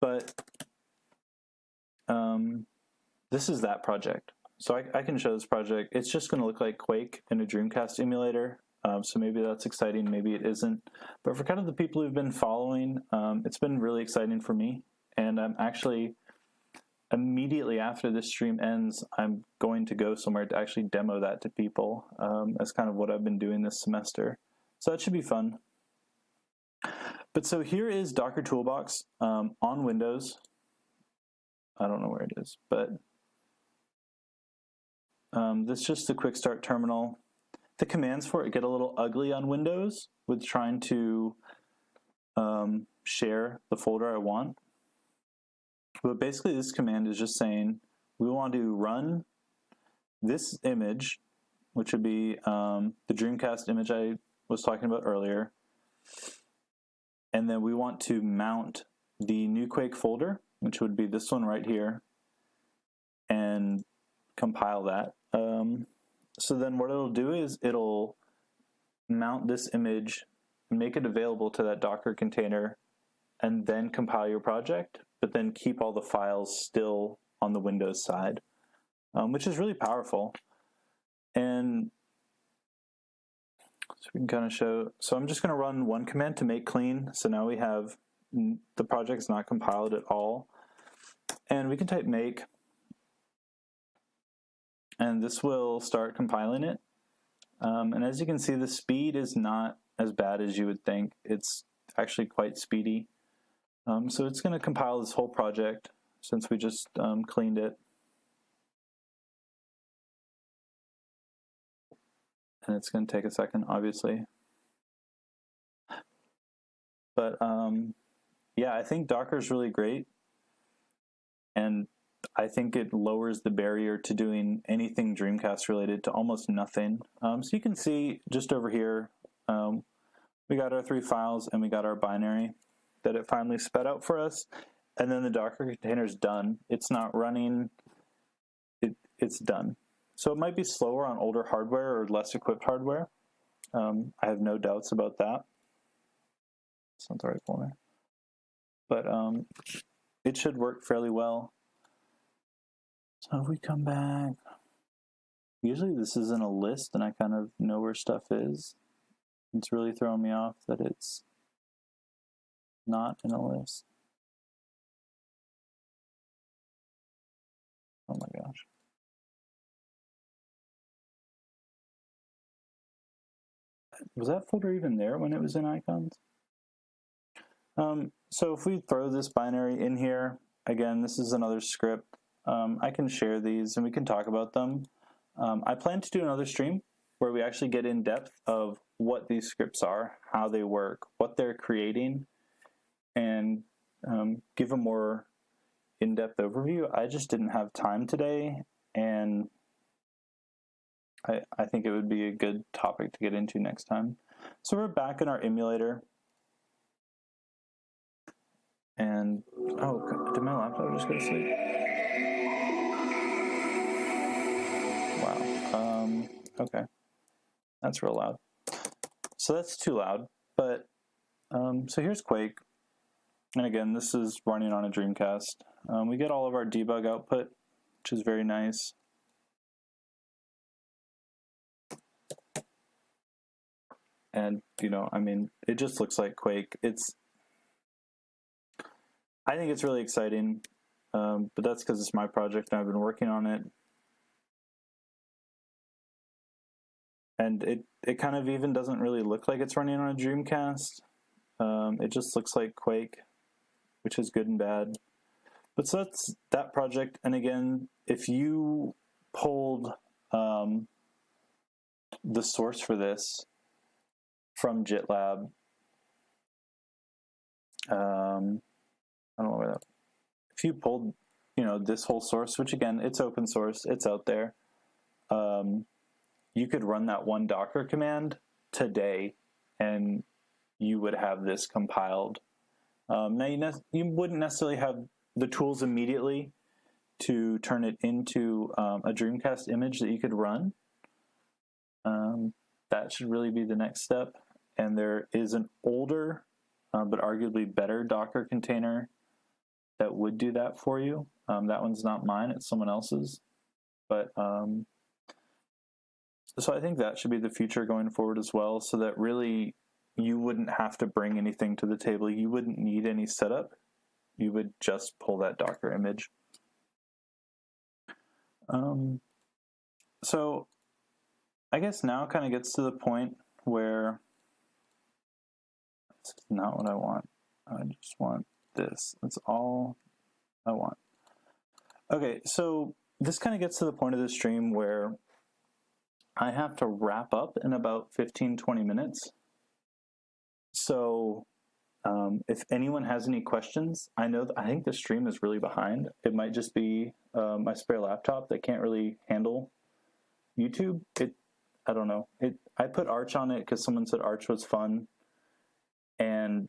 But this is that project. So I can show this project. It's just going to look like Quake in a Dreamcast emulator. So maybe that's exciting, maybe it isn't. But for kind of the people who've been following, it's been really exciting for me. And I'm actually, immediately after this stream ends, I'm going to go somewhere to actually demo that to people. That's kind of what I've been doing this semester. So that should be fun. But so here is Docker Toolbox on Windows. I don't know where it is, but this is just the quick start terminal. The commands for it get a little ugly on Windows with trying to share the folder I want. But basically this command is just saying we want to run this image, which would be the Dreamcast image I was talking about earlier. And then we want to mount the new Quake folder, which would be this one right here, and compile that. So then what it'll do is it'll mount this image, make it available to that Docker container, and then compile your project, but then keep all the files still on the Windows side, which is really powerful. And so we can kind of show, so I'm just going to run one command to make clean. So now we have, the project's not compiled at all. And we can type make, and this will start compiling it. And as you can see, the speed is not as bad as you would think. It's actually quite speedy. So it's going to compile this whole project since we just cleaned it. And it's going to take a second, obviously. But yeah, I think Docker is really great. And I think it lowers the barrier to doing anything Dreamcast related to almost nothing. So you can see just over here, we got our 3 files and we got our binary that it finally sped out for us. and then the Docker container is done. It's not running. It's done. So it might be slower on older hardware or less equipped hardware. I have no doubts about that. It's not the right folder. But it should work fairly well. So if we come back, usually this is in a list and I kind of know where stuff is. It's really throwing me off that it's not in a list. Oh my gosh. Was that folder even there when it was in icons? So if we throw this binary in here, again, this is another script. I can share these and we can talk about them. I plan to do another stream where we actually get in depth of what these scripts are, how they work, what they're creating, and give a more in-depth overview. I just didn't have time today, and I think it would be a good topic to get into next time. So we're back in our emulator. And, oh, did my laptop just go to sleep? Wow. Okay. That's real loud. So that's too loud. But, so here's Quake. And again, this is running on a Dreamcast. We get all of our debug output, which is very nice. And, you know, I mean, it just looks like Quake. I think it's really exciting, but that's because it's my project and I've been working on it. And it kind of even doesn't really look like it's running on a Dreamcast. It just looks like Quake, which is good and bad. But so that's that project. And again, if you pulled the source for this from GitLab, I don't know where that. If you pulled, you know, this whole source, which again, it's open source, it's out there. You could run that one Docker command today, and you would have this compiled. Now, you wouldn't necessarily have the tools immediately to turn it into a Dreamcast image that you could run. That should really be the next step. And there is an older, but arguably better Docker container that would do that for you. That one's not mine, it's someone else's. But so I think that should be the future going forward as well, so that really you wouldn't have to bring anything to the table. You wouldn't need any setup. You would just pull that Docker image. So I guess now kind of gets to the point where this is not what I want. I just want this. That's all I want. Okay, so this kind of gets to the point of the stream where I have to wrap up in about 15-20 minutes. So if anyone has any questions, I think the stream is really behind. It might just be my spare laptop that can't really handle YouTube. I don't know. I put Arch on it because someone said Arch was fun, and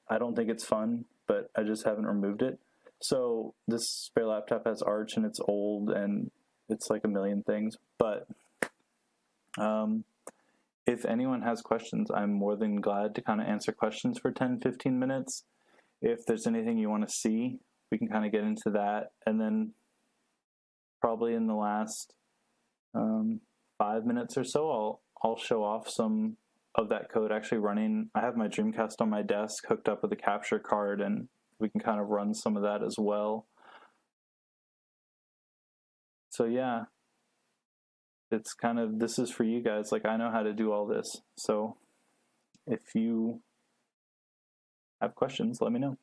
I don't think it's fun, but I just haven't removed it. So this spare laptop has Arch, and it's old, and it's like a million things. But if anyone has questions, I'm more than glad to kind of answer questions for 10-15 minutes. If there's anything you want to see, we can kind of get into that. And then probably in the last 5 minutes or so, I'll show off some of that code actually running. I have my Dreamcast on my desk hooked up with a capture card, and we can kind of run some of that as well. So yeah, it's kind of, this is for you guys. Like, I know how to do all this. So if you have questions, let me know.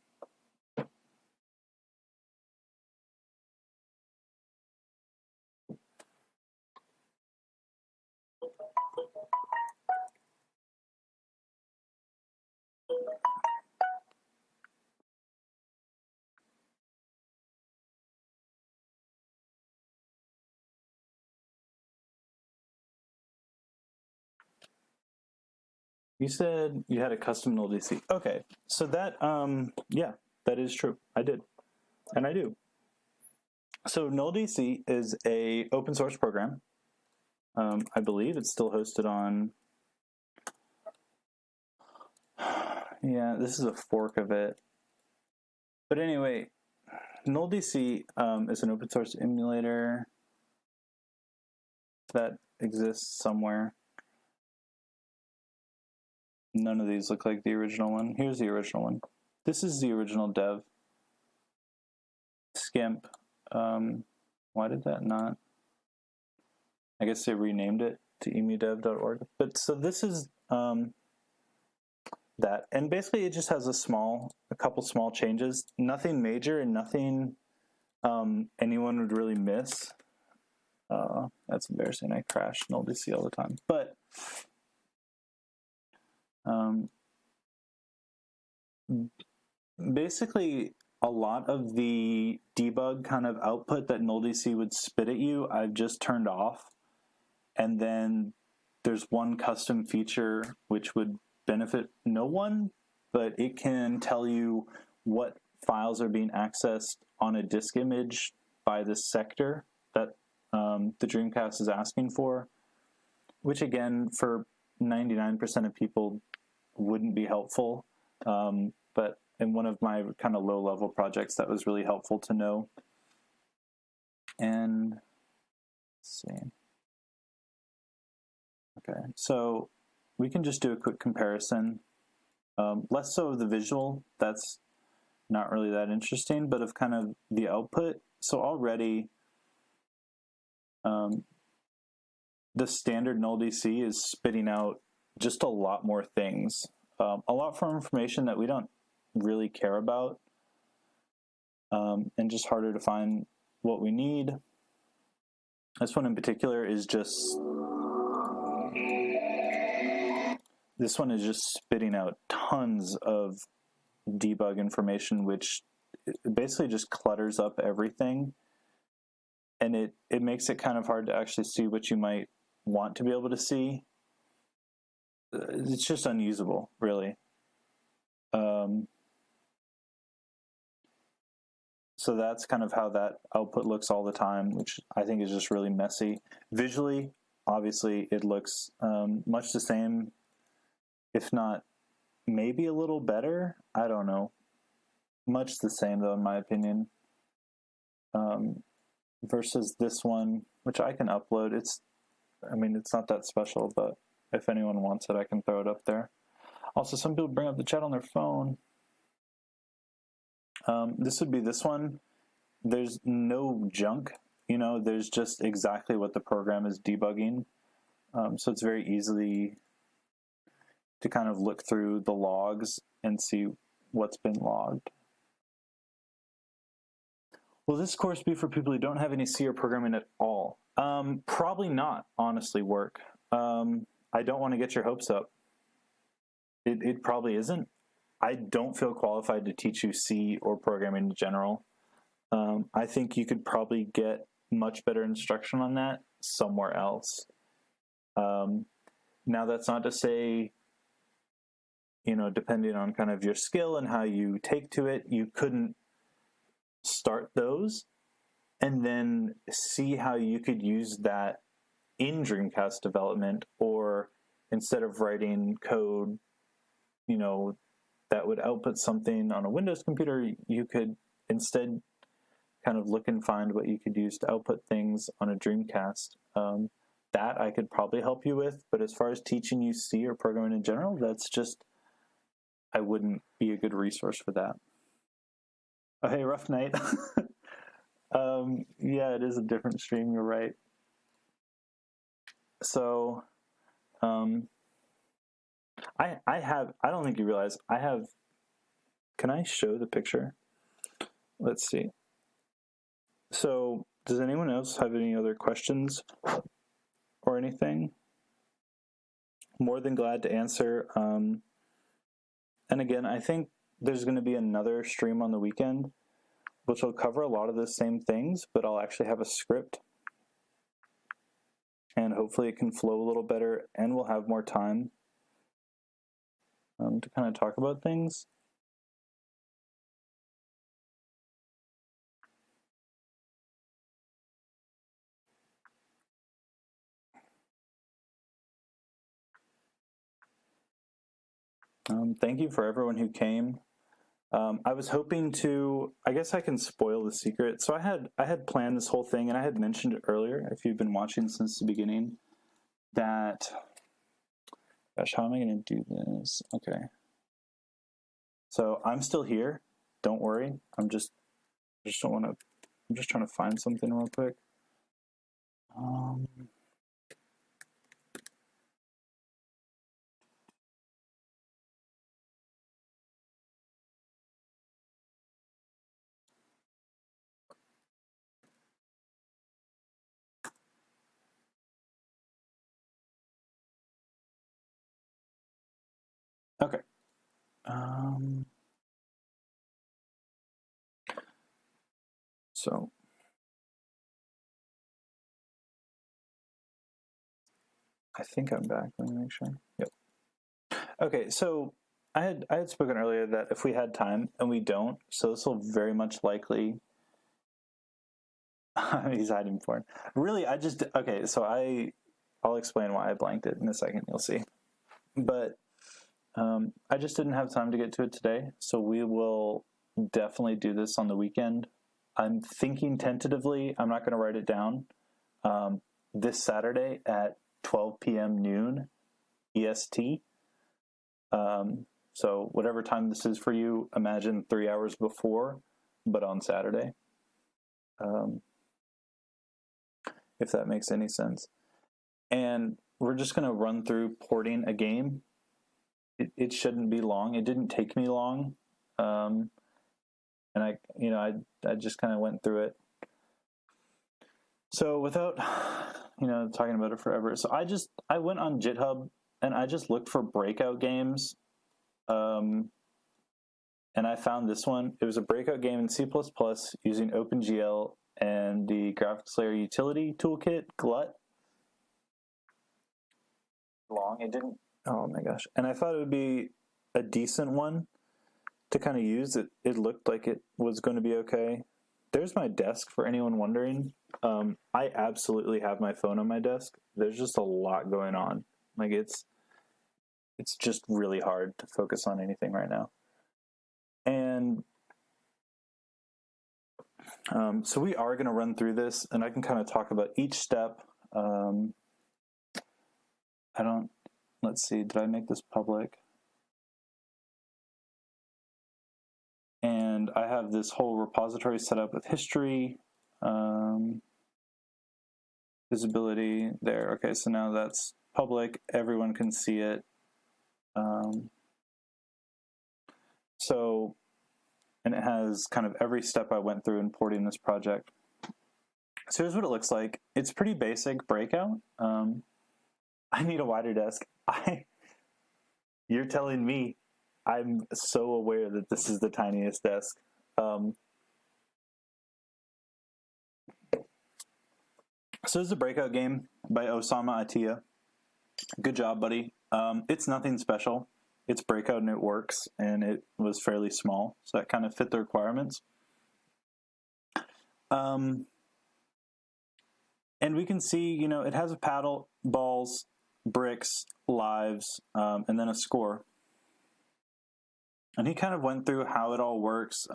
You said you had a custom null DC. Okay, so that, yeah, That is true. I did. And I do. So NullDC is a open source program. I believe it's still hosted on... Yeah, this is a fork of it. But anyway, NullDC is an open source emulator that exists somewhere. None of these look like the original one. Here's the original one. This is the original dev. Skimp. Why did that not? I guess they renamed it to emudev.org. But so this is that. And basically it just has a couple small changes. Nothing major and nothing anyone would really miss. That's embarrassing. I crash NullDC all the time. But basically a lot of the debug kind of output that NullDC would spit at you, I've just turned off. And then there's one custom feature which would benefit no one, but it can tell you what files are being accessed on a disk image by the sector that the Dreamcast is asking for, which again, for 99% of people wouldn't be helpful. But in one of my kind of low-level projects, that was really helpful to know. And let's see. Okay, so we can just do a quick comparison. Less so of the visual, that's not really that interesting, but of kind of the output. So already, the standard NullDC is spitting out just a lot more things. A lot more information that we don't really care about, and just harder to find what we need. This one in particular is just... This one is just spitting out tons of debug information, which basically just clutters up everything. And it makes it kind of hard to actually see what you might want to be able to see. It's just unusable, really. So that's kind of how that output looks all the time, which I think is just really messy. Visually, obviously, it looks much the same, if not maybe a little better. I don't know. Much the same, though, in my opinion. Versus this one, which I can upload. It's not that special, but if anyone wants it, I can throw it up there. Also, some people bring up the chat on their phone. This would be this one. There's no junk, there's just exactly what the program is debugging. So it's very easily to kind of look through the logs and see what's been logged. Will this course be for people who don't have any C or programming at all? Probably not, honestly, work. I don't want to get your hopes up. It probably isn't. I don't feel qualified to teach you C or programming in general. I think you could probably get much better instruction on that somewhere else. Now, that's not to say, depending on kind of your skill and how you take to it, you couldn't start those and then see how you could use that in Dreamcast development, or instead of writing code, that would output something on a Windows computer, you could instead kind of look and find what you could use to output things on a Dreamcast. That I could probably help you with, but as far as teaching you C or programming in general, that's just, I wouldn't be a good resource for that. Oh, hey, rough night. Yeah, it is a different stream, you're right. So, I don't think you realize, can I show the picture? Let's see. So, does anyone else have any other questions or anything? More than glad to answer. And again, I think there's going to be another stream on the weekend, which will cover a lot of the same things, but I'll actually have a script. And hopefully it can flow a little better, and we'll have more time to kind of talk about things. Thank you for everyone who came. I was hoping to, I guess I can spoil the secret. So I had planned this whole thing, and I had mentioned it earlier, if you've been watching since the beginning, that, gosh, how am I going to do this? Okay. So I'm still here. Don't worry. I'm just trying to find something real quick. Okay. So I think I'm back. Let me make sure. Yep. Okay, so I had spoken earlier that if we had time, and we don't, so this will very much likely. He's hiding porn. Really, okay. So I'll explain why I blanked it in a second. You'll see. But I just didn't have time to get to it today, so we will definitely do this on the weekend. I'm thinking tentatively. I'm not going to write it down. This Saturday at 12 p.m. noon EST. So whatever time this is for you, imagine 3 hours before, but on Saturday. If that makes any sense. And we're just going to run through porting a game. It shouldn't be long. It didn't take me long. And I just kind of went through it. So without, talking about it forever. So I went on GitHub and I just looked for breakout games. And I found this one. It was a breakout game in C++ using OpenGL and the graphics layer utility toolkit, GLUT. Long. It didn't. Oh my gosh. And I thought it would be a decent one to kind of use. It looked like it was going to be okay. There's my desk for anyone wondering. I absolutely have my phone on my desk. There's just a lot going on. Like it's just really hard to focus on anything right now. And so we are going to run through this, and I can kind of talk about each step. Let's see, did I make this public? And I have this whole repository set up with history, visibility there. Okay, so now that's public. Everyone can see it. And it has kind of every step I went through in porting this project. So here's what it looks like. It's pretty basic breakout. I need a wider desk. You're telling me. I'm so aware that this is the tiniest desk. So this is a breakout game by Osama Atiya. Good job, buddy. It's nothing special. It's breakout and it works, and it was fairly small, so that kind of fit the requirements. And we can see, it has a paddle, balls, bricks, lives, and then a score. And he kind of went through how it all works.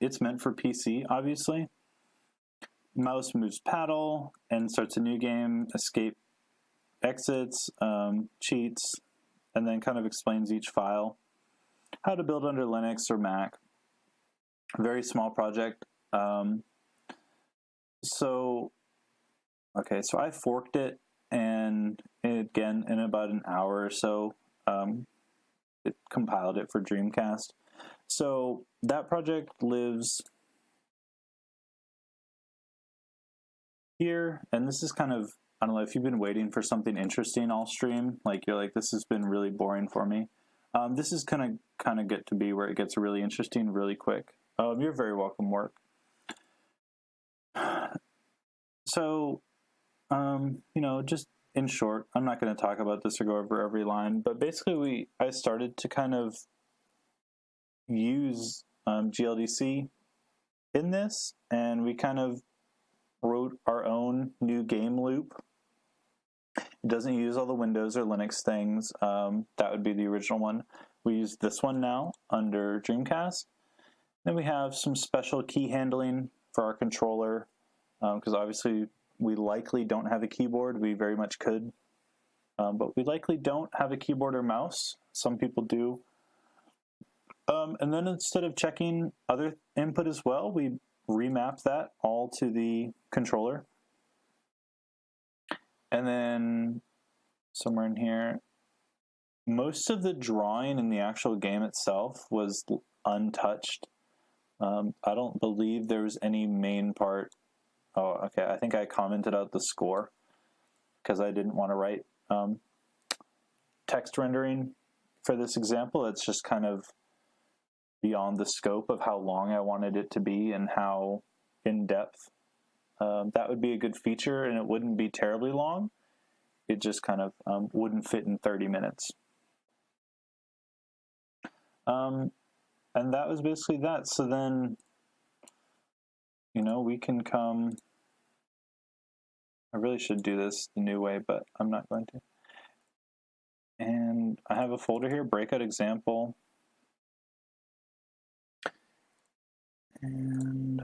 It's meant for PC, obviously. Mouse moves paddle and starts a new game, escape exits, cheats, and then kind of explains each file. How to build under Linux or Mac. Very small project. So I forked it, and again, in about an hour or so, it compiled it for Dreamcast. So that project lives here, and this is kind of, I don't know, if you've been waiting for something interesting all stream, you're like, this has been really boring for me. This is kind of get to be where it gets really interesting really quick. You're very welcome, Work. So, just in short, I'm not going to talk about this or go over every line, but basically I started to kind of use GLDC in this, and we kind of wrote our own new game loop. It doesn't use all the Windows or Linux things. That would be the original one. we use this one now under Dreamcast. Then we have some special key handling for our controller, because obviously we likely don't have a keyboard. We very much could, but we likely don't have a keyboard or mouse. Some people do. And then instead of checking other input as well, we remap that all to the controller. And then somewhere in here, most of the drawing in the actual game itself was untouched. I don't believe there was any main part. Oh, okay. I think I commented out the score because I didn't want to write text rendering for this example. It's just kind of beyond the scope of how long I wanted it to be and how in depth. That would be a good feature, and it wouldn't be terribly long. It just kind of wouldn't fit in 30 minutes. And that was basically that. So then, you know, we can come, I really should do this the new way, but I'm not going to. And I have a folder here, breakout example. And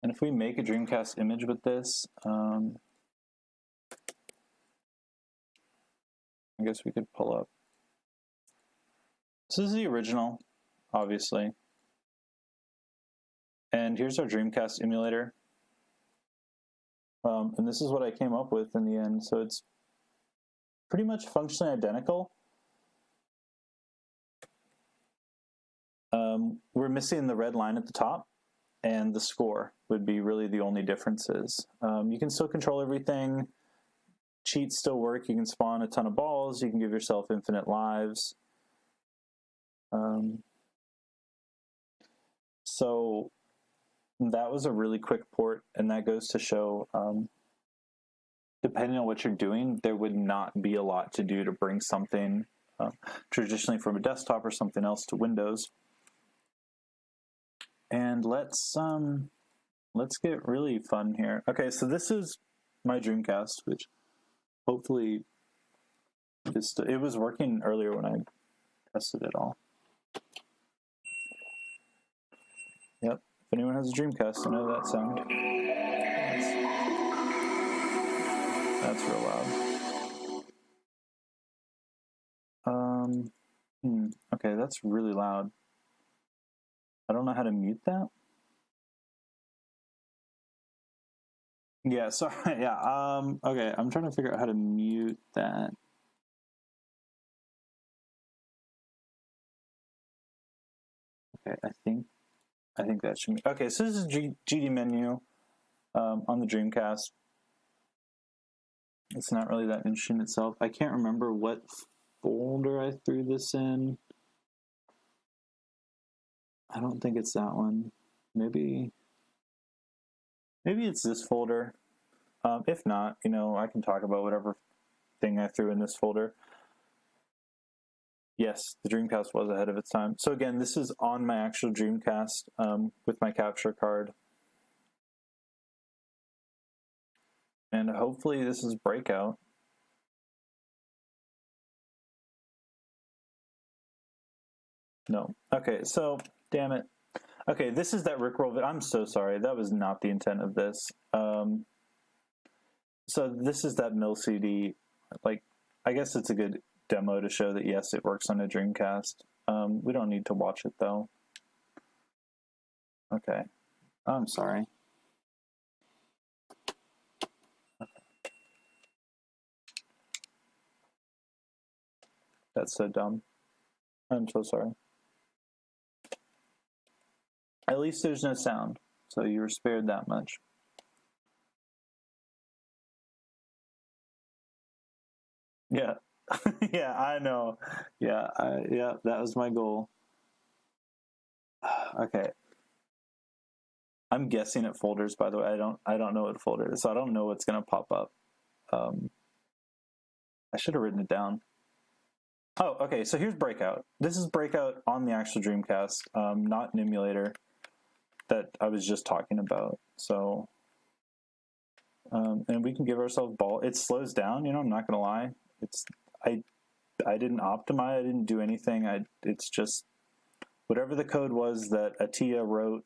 if we make a Dreamcast image with this, I guess we could pull up. So this is the original, obviously. And here's our Dreamcast emulator. And this is what I came up with in the end. So it's pretty much functionally identical. We're missing the red line at the top, and the score would be really the only differences. You can still control everything. Cheats still work. You can spawn a ton of balls. You can give yourself infinite lives. So that was a really quick port, and that goes to show, depending on what you're doing, there would not be a lot to do to bring something traditionally from a desktop or something else to Windows. And let's get really fun here. Okay, so this is my Dreamcast, which hopefully it was working earlier when I tested it all. Yep. If anyone has a Dreamcast, I know that sound. That's real loud. Okay, that's really loud. I don't know how to mute that. Yeah, sorry. Yeah. Okay, I'm trying to figure out how to mute that. Okay, I think that should be okay. So this is GD menu on the Dreamcast. It's not really that interesting itself. I can't remember what folder I threw this in. I don't think it's that one. Maybe it's this folder. If not, you know, I can talk about whatever thing I threw in this folder. Yes, the Dreamcast was ahead of its time. So again, this is on my actual Dreamcast with my capture card. And hopefully this is Breakout. No. Okay, so, damn it. Okay, this is that Rickroll. I'm so sorry. That was not the intent of this. So this is that mill CD. Like, I guess it's a good demo to show that, yes, it works on a Dreamcast. We don't need to watch it, though. Okay. I'm sorry. That's so dumb. I'm so sorry. At least there's no sound, so you were spared that much. Yeah. Yeah, I know. Yeah, that was my goal. Okay. I'm guessing at folders, by the way. I don't know what folder it is, so I don't know what's gonna pop up. I should have written it down. Oh, okay, so here's Breakout. This is Breakout on the actual Dreamcast, not an emulator that I was just talking about. So and we can give ourselves ball. It slows down, you know, I'm not going to lie. I didn't optimize, I didn't do anything. It's just whatever the code was that Atia wrote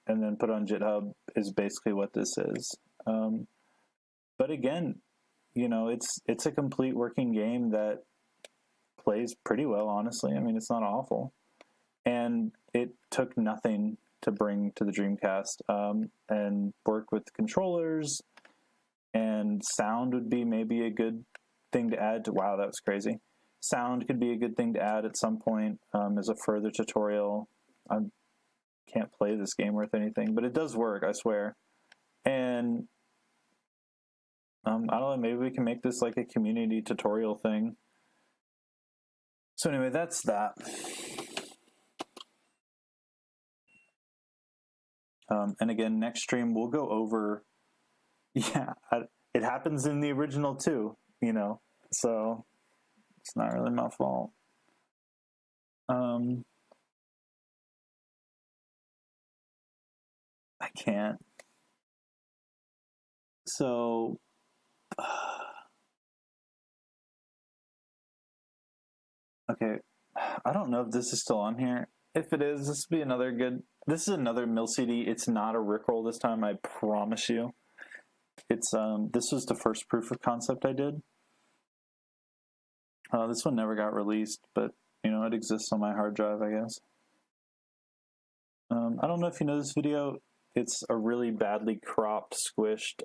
and then put on GitHub is basically what this is. But again, you know, it's a complete working game that plays pretty well, honestly. I mean, it's not awful. And it took nothing to bring to the Dreamcast, and work with controllers, and sound would be maybe a good thing to add to. Wow, that was crazy. Sound could be a good thing to add at some point as a further tutorial. I can't play this game worth anything, but it does work, I swear. And I don't know, maybe we can make this like a community tutorial thing. So anyway, that's that. And again, next stream we'll go over, yeah, it happens in the original too, you know, so it's not really my fault. I can't. So, okay, I don't know if this is still on here. If it is, this will be another good, this is another mill CD. It's not a Rickroll this time, I promise you. It's, this was the first proof of concept I did. This one never got released, but, you know, it exists on my hard drive, I guess. I don't know if you know this video. It's a really badly cropped, squished,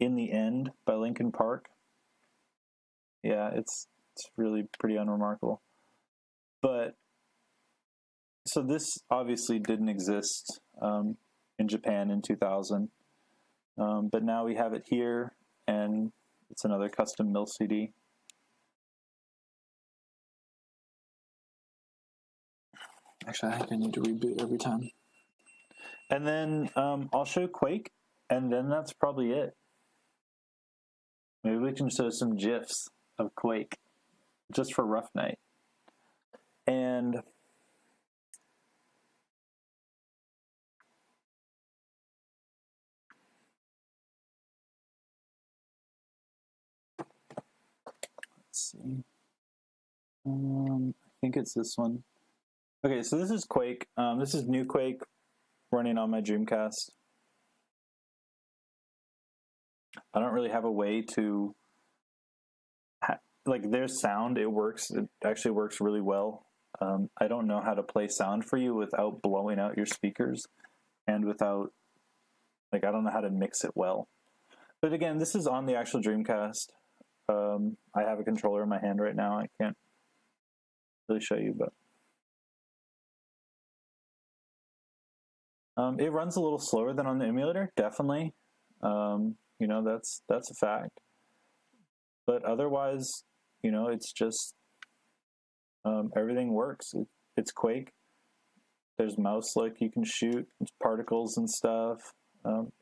In the End by Linkin Park. Yeah, it's really pretty unremarkable. But, so this obviously didn't exist in Japan in 2000. But now we have it here, and it's another custom mill CD. Actually, I think I need to reboot every time. And then I'll show Quake, and then that's probably it. Maybe we can show some GIFs of Quake, just for Rough Night. And let's see. I think it's this one. Okay, so this is Quake. This is new Quake running on my Dreamcast. I don't really have a way to, like, there's sound, it works, it actually works really well. I don't know how to play sound for you without blowing out your speakers and without, like, I don't know how to mix it well. But again, this is on the actual Dreamcast. I have a controller in my hand right now. I can't really show you, but it runs a little slower than on the emulator, definitely. You know, that's a fact. But otherwise, you know, it's just everything works. It's Quake. There's mouse slick you can shoot, particles and stuff.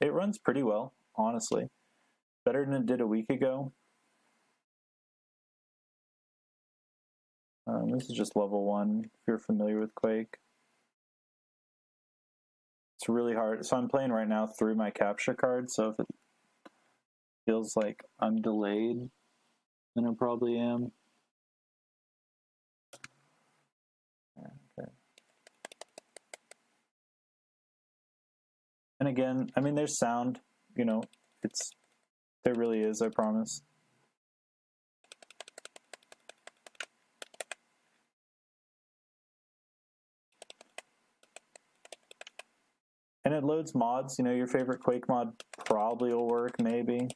It runs pretty well, honestly. Better than it did a week ago. This is just level 1, if you're familiar with Quake. It's really hard. So I'm playing right now through my capture card, so if it feels like I'm delayed, then I probably am. Okay. And again, I mean, there's sound, you know, there really is, I promise. And it loads mods, you know, your favorite Quake mod probably will work, maybe.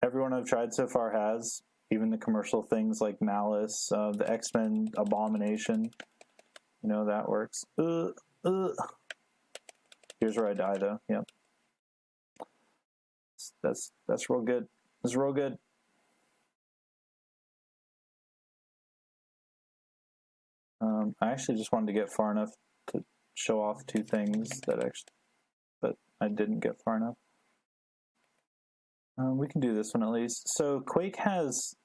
Everyone I've tried so far has, even the commercial things like Malice, the X-Men Abomination, you know, that works. Here's where I die, though, yep. That's real good. That's real good. I actually just wanted to get far enough to show off 2 things but I didn't get far enough. We can do this one at least. So Quake has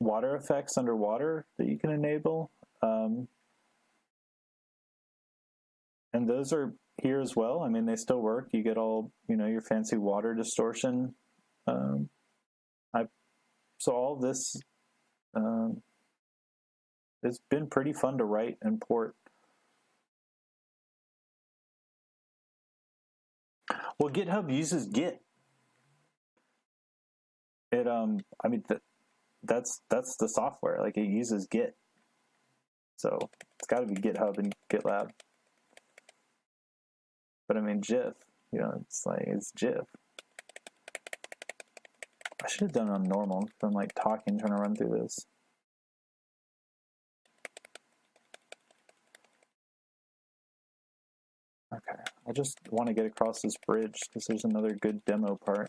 water effects underwater that you can enable. And those are here as well. I mean, they still work. You get all, your fancy water distortion. So all this, it's been pretty fun to write and port. Well, GitHub uses Git. It, I mean, that's the software. Like, it uses Git. So it's got to be GitHub and GitLab. But I mean, GIF, it's GIF. I should have done it on normal because I'm like trying to run through this. Okay, I just want to get across this bridge because there's another good demo part.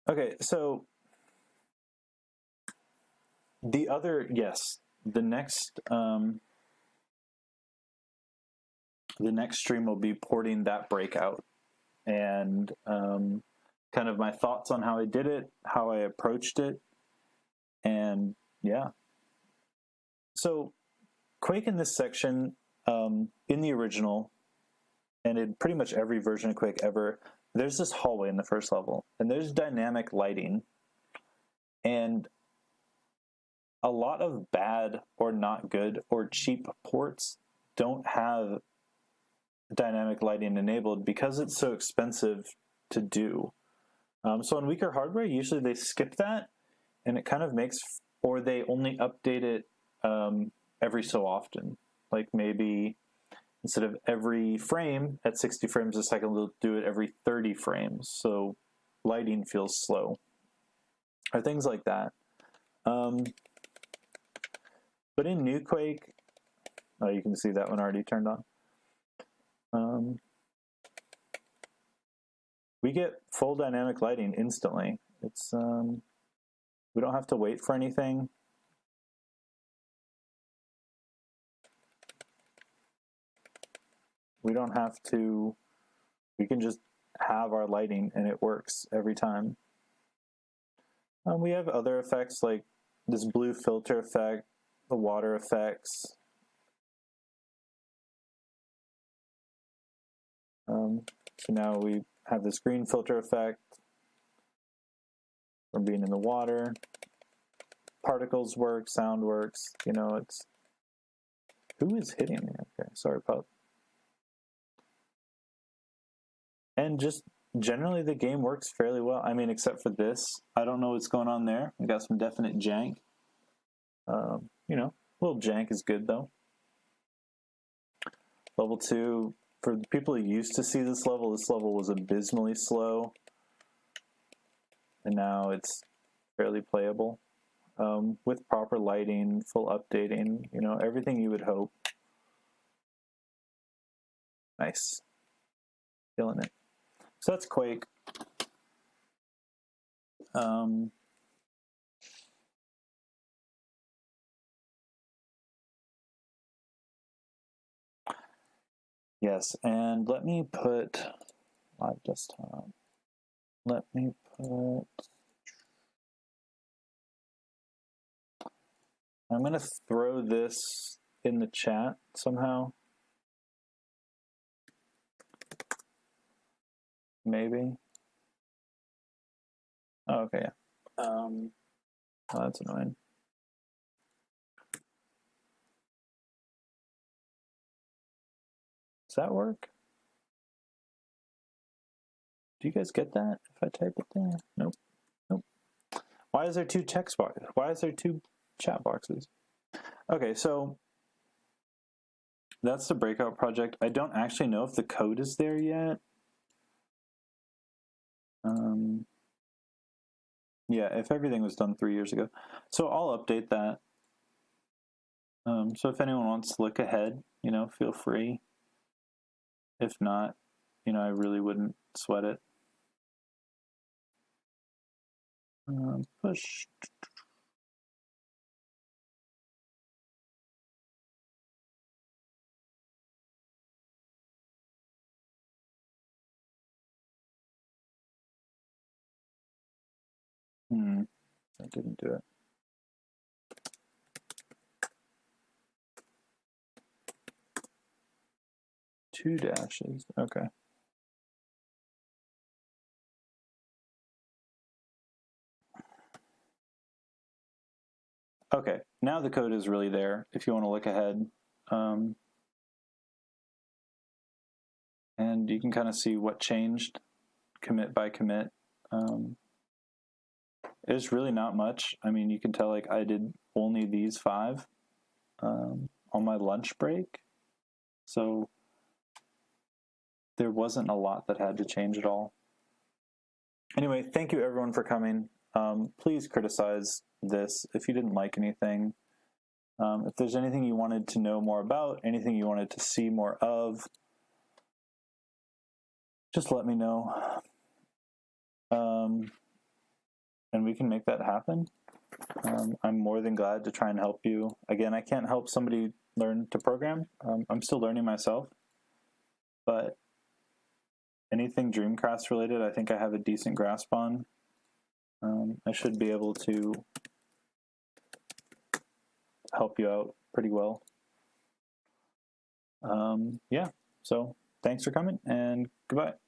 Okay, so the next stream will be porting that breakout and kind of my thoughts on how I did it, how I approached it, and yeah. So Quake in this section, in the original, and in pretty much every version of Quake ever, there's this hallway in the first level, and there's dynamic lighting, and a lot of bad or not good or cheap ports don't have dynamic lighting enabled because it's so expensive to do. So on weaker hardware, usually they skip that, and it kind of makes, or they only update it every so often. Like maybe instead of every frame at 60 frames a second, they'll do it every 30 frames. So lighting feels slow, or things like that. But in new Quake, oh, you can see that one already turned on. We get full dynamic lighting instantly. It's we don't have to wait for anything. We don't have to, we can just have our lighting and it works every time. We have other effects like this blue filter effect, the water effects. So now we have this green filter effect from being in the water. Particles work, sound works, it's, who is hitting me? Okay, sorry, pup. And just generally the game works fairly well. I mean, except for this. I don't know what's going on there. I got some definite jank. A little jank is good though. Level 2, for the people who used to see this level was abysmally slow. And now it's fairly playable. With proper lighting, full updating, everything you would hope. Nice. Feeling it. So that's Quake. Yes, and let me put live desktop. Let me put, I'm going to throw this in the chat somehow. Maybe. Oh, okay, yeah. Oh, that's annoying. Does that work? Do you guys get that if I type it there? Nope. Nope. Why is there two text boxes? Why is there two chat boxes? Okay, so that's the breakout project. I don't actually know if the code is there yet. Yeah, if everything was done 3 years ago. So I'll update that. So if anyone wants to look ahead, feel free. If not, I really wouldn't sweat it. Push. I didn't do it. 2 dashes. Okay. Okay, now the code is really there if you want to look ahead. And you can kind of see what changed commit by commit. It's really not much. I mean, you can tell like I did only these 5 on my lunch break. So there wasn't a lot that had to change at all. Anyway, thank you everyone for coming. Please criticize this if you didn't like anything. If there's anything you wanted to know more about, anything you wanted to see more of, just let me know. And we can make that happen. I'm more than glad to try and help you. Again, I can't help somebody learn to program. I'm still learning myself. But anything Dreamcast related, I think I have a decent grasp on. I should be able to help you out pretty well. Yeah, so thanks for coming, and goodbye.